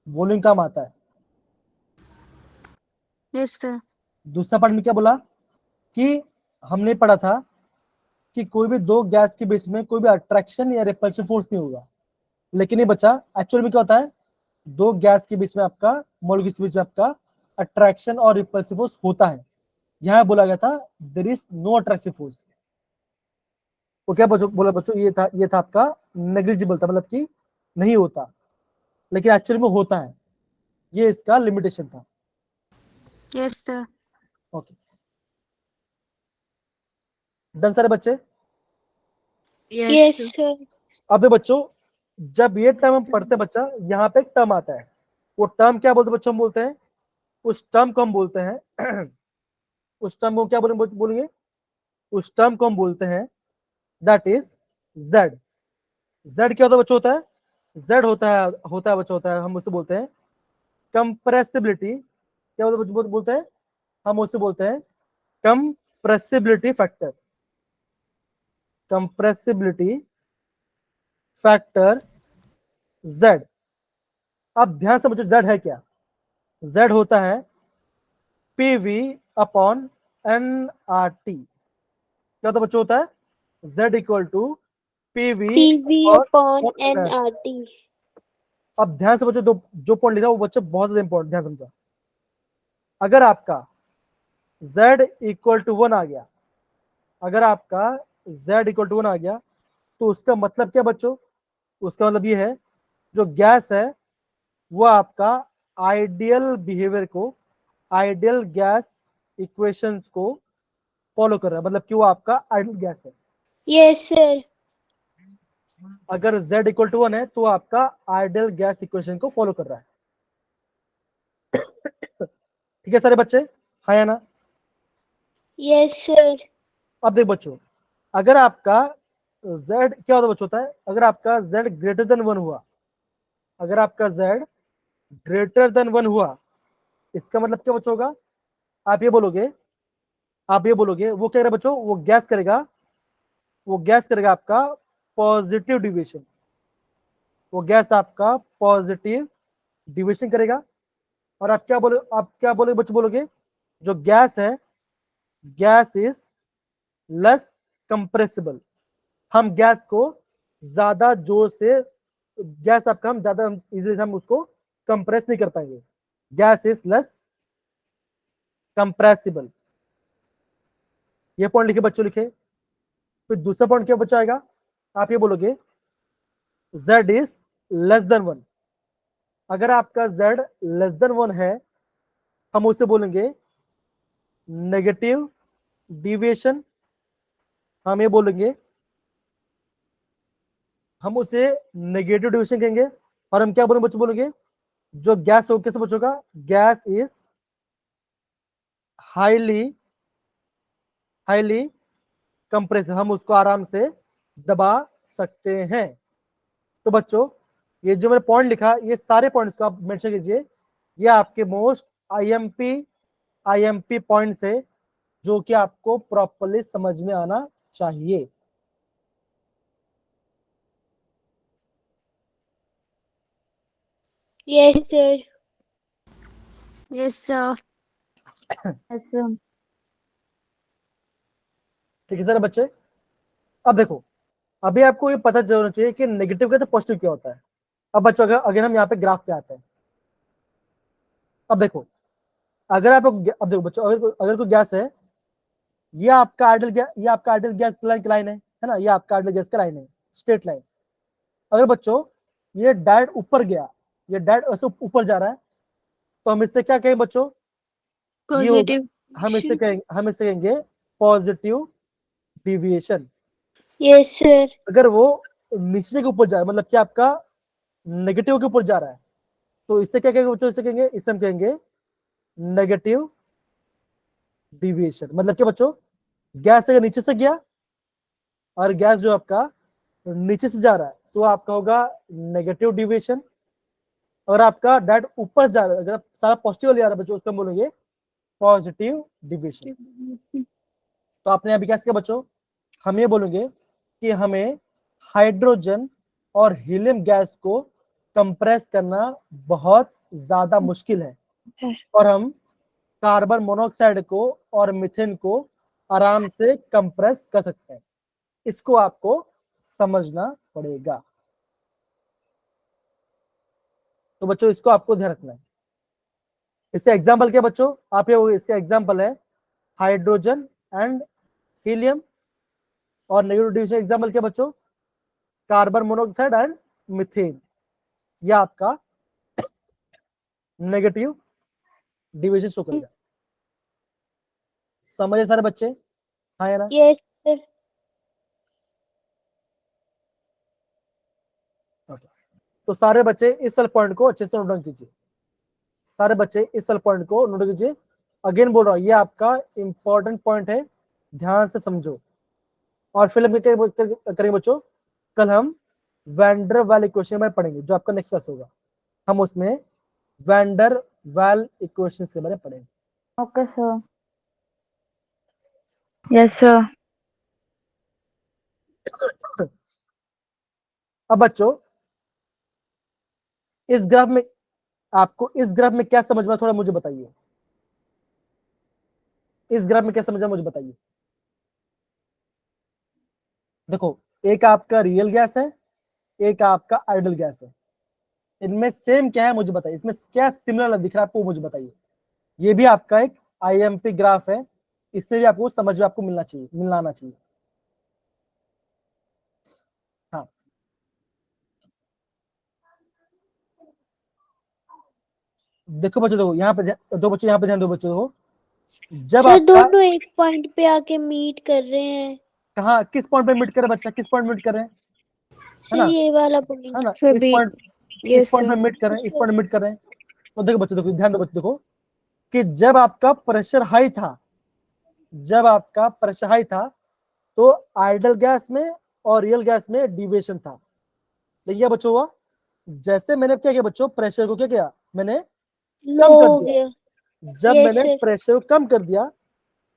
वॉल्यूम काम आता है। Yes sir. दूसरा पार्ट में क्या बोला कि हमने पढ़ा था कि कोई भी दो गैस के बीच में कोई भी अट्रैक्शन या रिपल्शन फोर्स नहीं होगा, लेकिन ये बच्चा एक्चुअल में क्या होता है? दो गैस के बीच में आपका मॉलिक्यूल्स के बीच में आपका अट्रैक्शन और रिपल्सिव फोर्स होता है। यहां बोला गया था there is no attractive force. तो क्या बच्चों बोला बच्चों, ये था आपका नेग्लिजिबल था, मतलब कि नहीं होता, लेकिन एक्चुअली में होता है। ये इसका लिमिटेशन था। Yes sir. ओके डन सारे बच्चे? Yes sir. अब ये बच्चों जब ये टर्म हम पढ़ते हैं बच्चा, यहाँ पे एक टर्म आता है, वो टर्म क्या बोलते हैं बच्चों, हम बोलते हैं उस टर्म को हम बोलते हैं उस टर्म को क्या बोलेंगे, उस टर्म को हम बोलते हैं दैट इज जेड। जेड क्या होता है बच्चों, होता है जेड होता है बच्चों, होता है, हम उसे बोलते हैं कंप्रेसिबिलिटी। क्या होता है बच्चों, बोलते हैं, हम उसे बोलते हैं compressibility factor. Compressibility factor Z. अब ध्यान से बच्चों, जेड है क्या, जेड होता है PV upon N R T. क्या होता है बच्चों, होता है Z equal to PV PV upon NRT। अब ध्यान से बच्चों, जो पॉइंट लिखा वो बच्चे बहुत ज्यादा इंपॉर्टेंट, ध्यान समझा। अगर आपका z इक्वल टू 1 आ गया, अगर आपका z इक्वल टू 1 आ गया, तो उसका मतलब क्या बच्चों, उसका मतलब ये है जो गैस है वो आपका आइडियल बिहेवियर को, आइडियल गैस इक्वेशंस को फॉलो कर रहा है, मतलब कि वो आपका आइडियल गैस है। Yes sir। अगर z इक्वल टू 1 है तो आपका आइडियल गैस इक्वेशन को फॉलो कर रहा है। ठीक है सारे बच्चे, हाँ या ना? Yes sir। अब देख बच्चों, अगर आपका z क्या होता है बच्चों, होता है अगर आपका z ग्रेटर देन 1 हुआ, अगर आपका z ग्रेटर देन 1 हुआ, इसका मतलब क्या बच्चों होगा, आप ये बोलोगे, आप ये बोलोगे वो क्या करेगा बच्चों, वो गैस करेगा, वो गैस करेगा आपका पॉजिटिव डिविएशन, वो गैस आपका पॉजिटिव डिविएशन करेगा। और आप क्या बोलोगे बच्चों, बोलोगे जो गैस है, गैस इज लेस कंप्रेसिबल। हम गैस को ज्यादा जोर से, गैस आपका हम ज्यादा इजीली हम उसको कंप्रेस नहीं कर पाएंगे, गैस इज लेस कंप्रेसिबल। ये पॉइंट लिखे बच्चों, लिखे। फिर दूसरा पॉइंट क्या बच्चा आएगा, आप ये बोलोगे z इज लेस देन 1। अगर आपका z लेस देन 1 है, हम उसे बोलेंगे नेगेटिव डिविएशन। हम ये बोलेंगे, हम उसे नेगेटिव डिविएशन कहेंगे। और हम क्या बोलेंगे बच्चों, बोलेंगे जो गैस हो कैसे बच्चों का, gas is highly highly compress, हम उसको आराम से दबा सकते हैं। तो बच्चों ये जो मैंने पॉइंट लिखा, ये सारे पॉइंट्स को आप मेंशन कीजिए, ये आपके मोस्ट आईएमपी पॉइंट्स है जो कि आपको प्रॉपर्ली समझ में आना चाहिए। Yes sir। Yes sir. ऐसे ठीक है सर बच्चे। अब देखो, अभी आपको ये पता चलना चाहिए कि नेगेटिव क्या तो पॉजिटिव क्या होता है। अब बच्चों अगर हम यहाँ पे ग्राफ पे आते हैं, अब देखो, अगर आप अब देखो बच्चों, अगर कोई गैस है, ये आपका आइडियल गैस, ये आपका आइडियल गैस लाइन है ना, ये आपका आइडियल गैस का लाइन है, स्ट्रेट लाइन। अगर बच्चों ये डायरेक्ट ऊपर गया, ये डायरेक्ट ऐसे ऊपर जा रहा है, तो हम इससे क्या कहेंगे बच्चों, ये होगा, Positive। हम इससे कहेंगे पॉजिटिव डिविएशन। Yes sir। अगर वो नीचे के ऊपर जा रहा है, मतलब कि आपका नेगेटिव के ऊपर जा रहा है, तो इससे क्या कहेंगे बच्चों, इससे कहेंगे, इससे हम कहेंगे नेगेटिव डिविएशन। मतलब क्या बच्चों, गैस अगर नीचे से गया और गैस जो आपका नीचे से जा रहा है, तो आपका होगा नेगेटिव डिविएशन। और आपका डायरेक्ट ऊपर जा रहा है, अगर सारा पॉजिटिव ले आ रहा है बच्चों, उसको हम बोलेंगे पॉजिटिव डिविएशन। तो आपने अभी क्या किया बच्चों, हम ये बोलेंगे कि हमें हाइड्रोजन और हीलियम गैस को कंप्रेस करना बहुत ज्यादा मुश्किल है, और हम कार्बन मोनोऑक्साइड को और मीथेन को आराम से कंप्रेस कर सकते हैं। इसको आपको समझना पड़ेगा। तो बच्चों इसको आपको ध्यान रखना है। इसका एग्जाम्पल क्या बच्चों, आप ये, इसका एग्जाम्पल है हाइड्रोजन एंड हीलियम। और नेगेटिव डिविजन एग्जाम्पल क्या बच्चों, कार्बन मोनोऑक्साइड एंड मीथेन। यह आपका नेगेटिव डिविजन शो करेगा। समझे सारे बच्चे, हाँ या ना? Yes sir। Okay. तो सारे बच्चे इस वाले पॉइंट को अच्छे से नोट डाउन कीजिए। सारे बच्चे इस वाले पॉइंट को नोट कीजिए। अगेन बोल रहा हूँ, ये आपका इंपॉर्टेंट पॉइंट है, ध्यान से समझो। और फिर हम क्या करेंगे बच्चों, कल हम वैंडर वाल इक्वेशन में पढ़ेंगे, जो आपका नेक्स्ट क्लास होगा, हम उसमें वैंडर वाल इक्वेशन के बारे में पढ़ेंगे। Okay sir. Yes sir. अब बच्चों इस ग्राफ में, आपको इस ग्राफ में क्या समझ में, थोड़ा मुझे बताइए, इस ग्राफ में क्या समझ में मुझे बताइए। देखो, एक आपका रियल गैस है, एक आपका आइडल गैस है, इनमें सेम क्या है मुझे बताइए, इसमें क्या सिमिलर दिख रहा है आपको मुझे बताइए। ये भी आपका एक आईएमपी ग्राफ है, इसमें भी आपको समझ में आपको मिलना आना चाहिए। हाँ, देखो बच्चों, देखो यहाँ पे दो बच्चों, यहाँ पे ध्यान दो बच्चों, देखो जब सर आपका दोनों एक पॉइंट पे आके मीट कर रहे हैं। कहाँ, किस पॉइंट पे मीट करे बच्चा, किस पॉइंट मीट कर रहे हैं, है सर ना, ये वाला है पॉइंट ना, सर इस बी। पॉइंट यस पे सर। मीट कर रहे हैं, इस पॉइंट पे मीट कर रहे हैं। तो देखो बच्चों, देखो ध्यान दो बच्चों, देखो कि जब आपका प्रेशर हाई था, जब आपका प्रेशर हाई था, तो आइडल गैस में और रियल गैस में डिविएशन था। देखिए बच्चों, हुआ जैसे मैंने क्या किया बच्चों, प्रेशर को क्या किया मैंने, लो कम कर हो दिया। गया। जब यस मैंने सर। प्रेशर को कम कर दिया,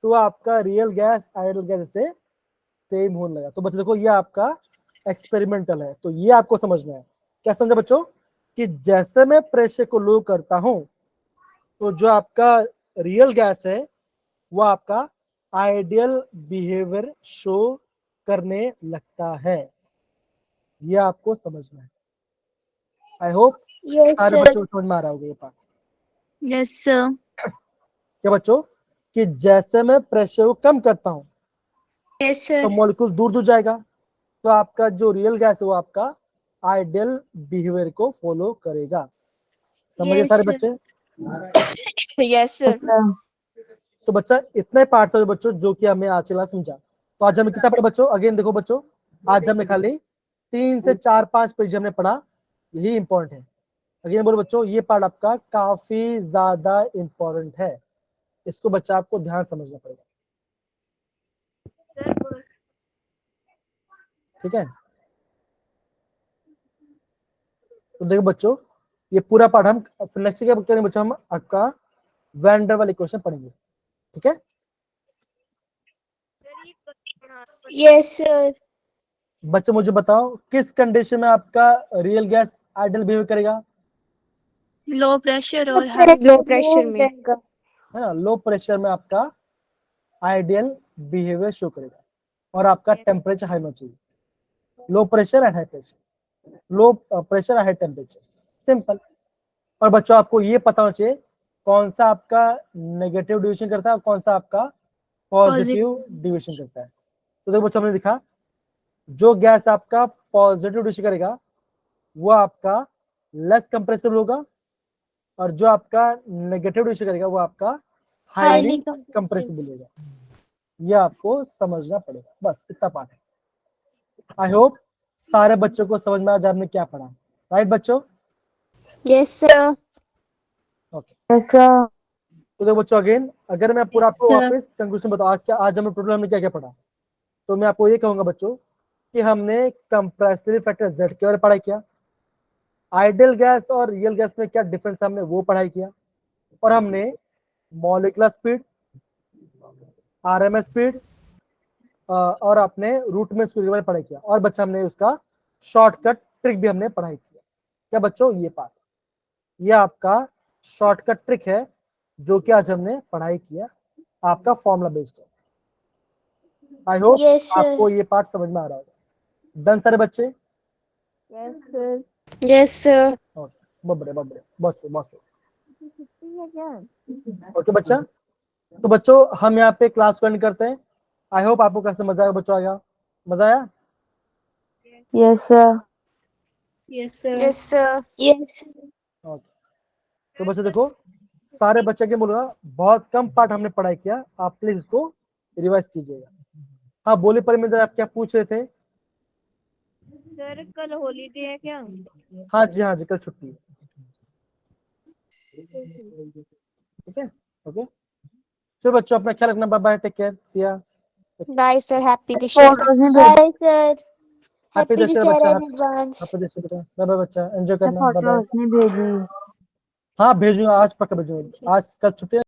तो आपका रियल गैस आइडल गैस से सेम होने लगा। तो बच्चों देखो, ये आपका एक्सपेरिमेंटल है, तो ये आपको समझना है। क्या समझे बच्चों, कि जैसे मैं प्रेशर को लो करता हूं, तो जो आपका रियल गैस है वो आपका आइडियल बिहेवियर शो करने लगता है। ये आपको समझना है। आई होप यस सारे सर। बच्चों को समझ में आ रहा होगा ये पार्ट। Yes sir. क्या बच्चों, कि जैसे मैं प्रेशर को कम करता हूं, यस तो सर। मॉलिक्यूल दूर दूर जाएगा, तो आपका जो रियल गैस है वो आपका आइडियल बिहेवियर को फॉलो करेगा। समझे यस सारे सर। बच्चे। Yes sir. तो बच्चा इतना ही पार्ट था बच्चों जो कि हमें आज चला समझा। तो आज हमें कितना पढ़ा बच्चों, अगेन देखो बच्चों, आज हमने खाली 3 से 4-5 पेज हमने पढ़ा, यही इंपॉर्टेंट है। अगेन बोलो बच्चों, ये पार्ट आपका काफी ज्यादा इंपॉर्टेंट है, इसको बच्चा आपको ध्यान समझना पड़ेगा, ठीक है। तो देखो बच्चों, ये पूरा पार्ट हम नेक्स्ट क्या करेंगे बच्चों, हम आपका वैन डर वाल इक्वेशन पढ़ेंगे, ठीक है। Yes sir. बच्चों मुझे बताओ, किस कंडीशन में आपका रियल गैस आइडल बिहेव करेगा, लो प्रेशर और हाई लो प्रेशर में। है ना, लो प्रेशर में आपका आइडियल बिहेवियर शो करेगा, और आपका टेम्परेचर हाई होना चाहिए। Low pressure and high pressure, low pressure high temperature, simple. और बच्चों आपको ये पता होना चाहिए कौन सा आपका नेगेटिव डिविएशन करता है और कौन सा आपका पॉजिटिव डिविएशन करता है। तो देखो बच्चों, हमने दिखा जो गैस आपका पॉजिटिव डिविएशन करेगा वो आपका लेस कंप्रेसिबल होगा, और जो आपका नेगेटिव डिविएशन करेगा वो आपका हाईली हाईली कंप्रेसिबल होगा। ये आपको समझना पड़ेगा, बस इतना पार्ट है। आई होप सारे बच्चों को समझ में आ जाए हमने क्या पढ़ा, राइट बच्चों। Yes sir. Okay, yes sir. तो देखो बच्चों, अगेन अगर मैं पूरा आपको सर। वापस कंक्लूजन बताऊं, आज हमने टोटल हमने क्या क्या पढ़ा, तो मैं आपको ये कहूंगा बच्चों कि हमने कंप्रेसिव फैक्टर Z के बारे में पढ़ाई किया, आइडियल गैस और रियल गैस में क्या डिफरेंस है हमने वो पढ़ाई किया, और हमने मॉलिक्यूलर स्पीड, आरएमएस स्पीड और अपने रूट में स्पीड के बारे में पढ़ाई किया, और बच्चा हमने उसका शॉर्टकट ट्रिक भी हमने पढ़ाई किया। क्या बच्चों, ये पार्ट, ये आपका शॉर्टकट ट्रिक है जो कि आज हमने पढ़ाई किया, आपका फॉर्मूला बेस्ड है। I hope yes sir. आपको ये पार्ट समझ में आ रहा होगा। डन सारे बच्चे। Yes sir. Yes sir. बड़े बस बस। ओके बच्चा, तो बच्चों हम यहाँ पे क्लास को एंड करते हैं। आई होप आपको कैसे मजा आया बच्चों, आया मजा आया। Yes sir. Yes sir. Yes sir. Yes. Okay, तो बच्चे देखो, सारे बच्चे के बोलूंगा बहुत कम पार्ट हमने पढ़ाई किया, आप प्लीज इसको रिवाइज कीजिएगा। हाँ बोले परमिंदर, आप क्या पूछ रहे थे। सर कल हॉलीडे है क्या? हाँ जी, हाँ जी, कल छुट्टी है। ठीक है, ओके। चलो बच्चों अपना ख्याल रखना, bye bye, take care, Siya, bye sir, happy Dussehra. Photos नहीं भेज bye sir, happy happy Dussehra बच्चा, Dussehra in advance. Happy Dussehra, bye bye बच्चा, एंजॉय करना, बाय बाय। फोटोज नहीं भेजी। हाँ भेजूंगा, आज पक्का भेजूंगा, आज कल छुट्टी है।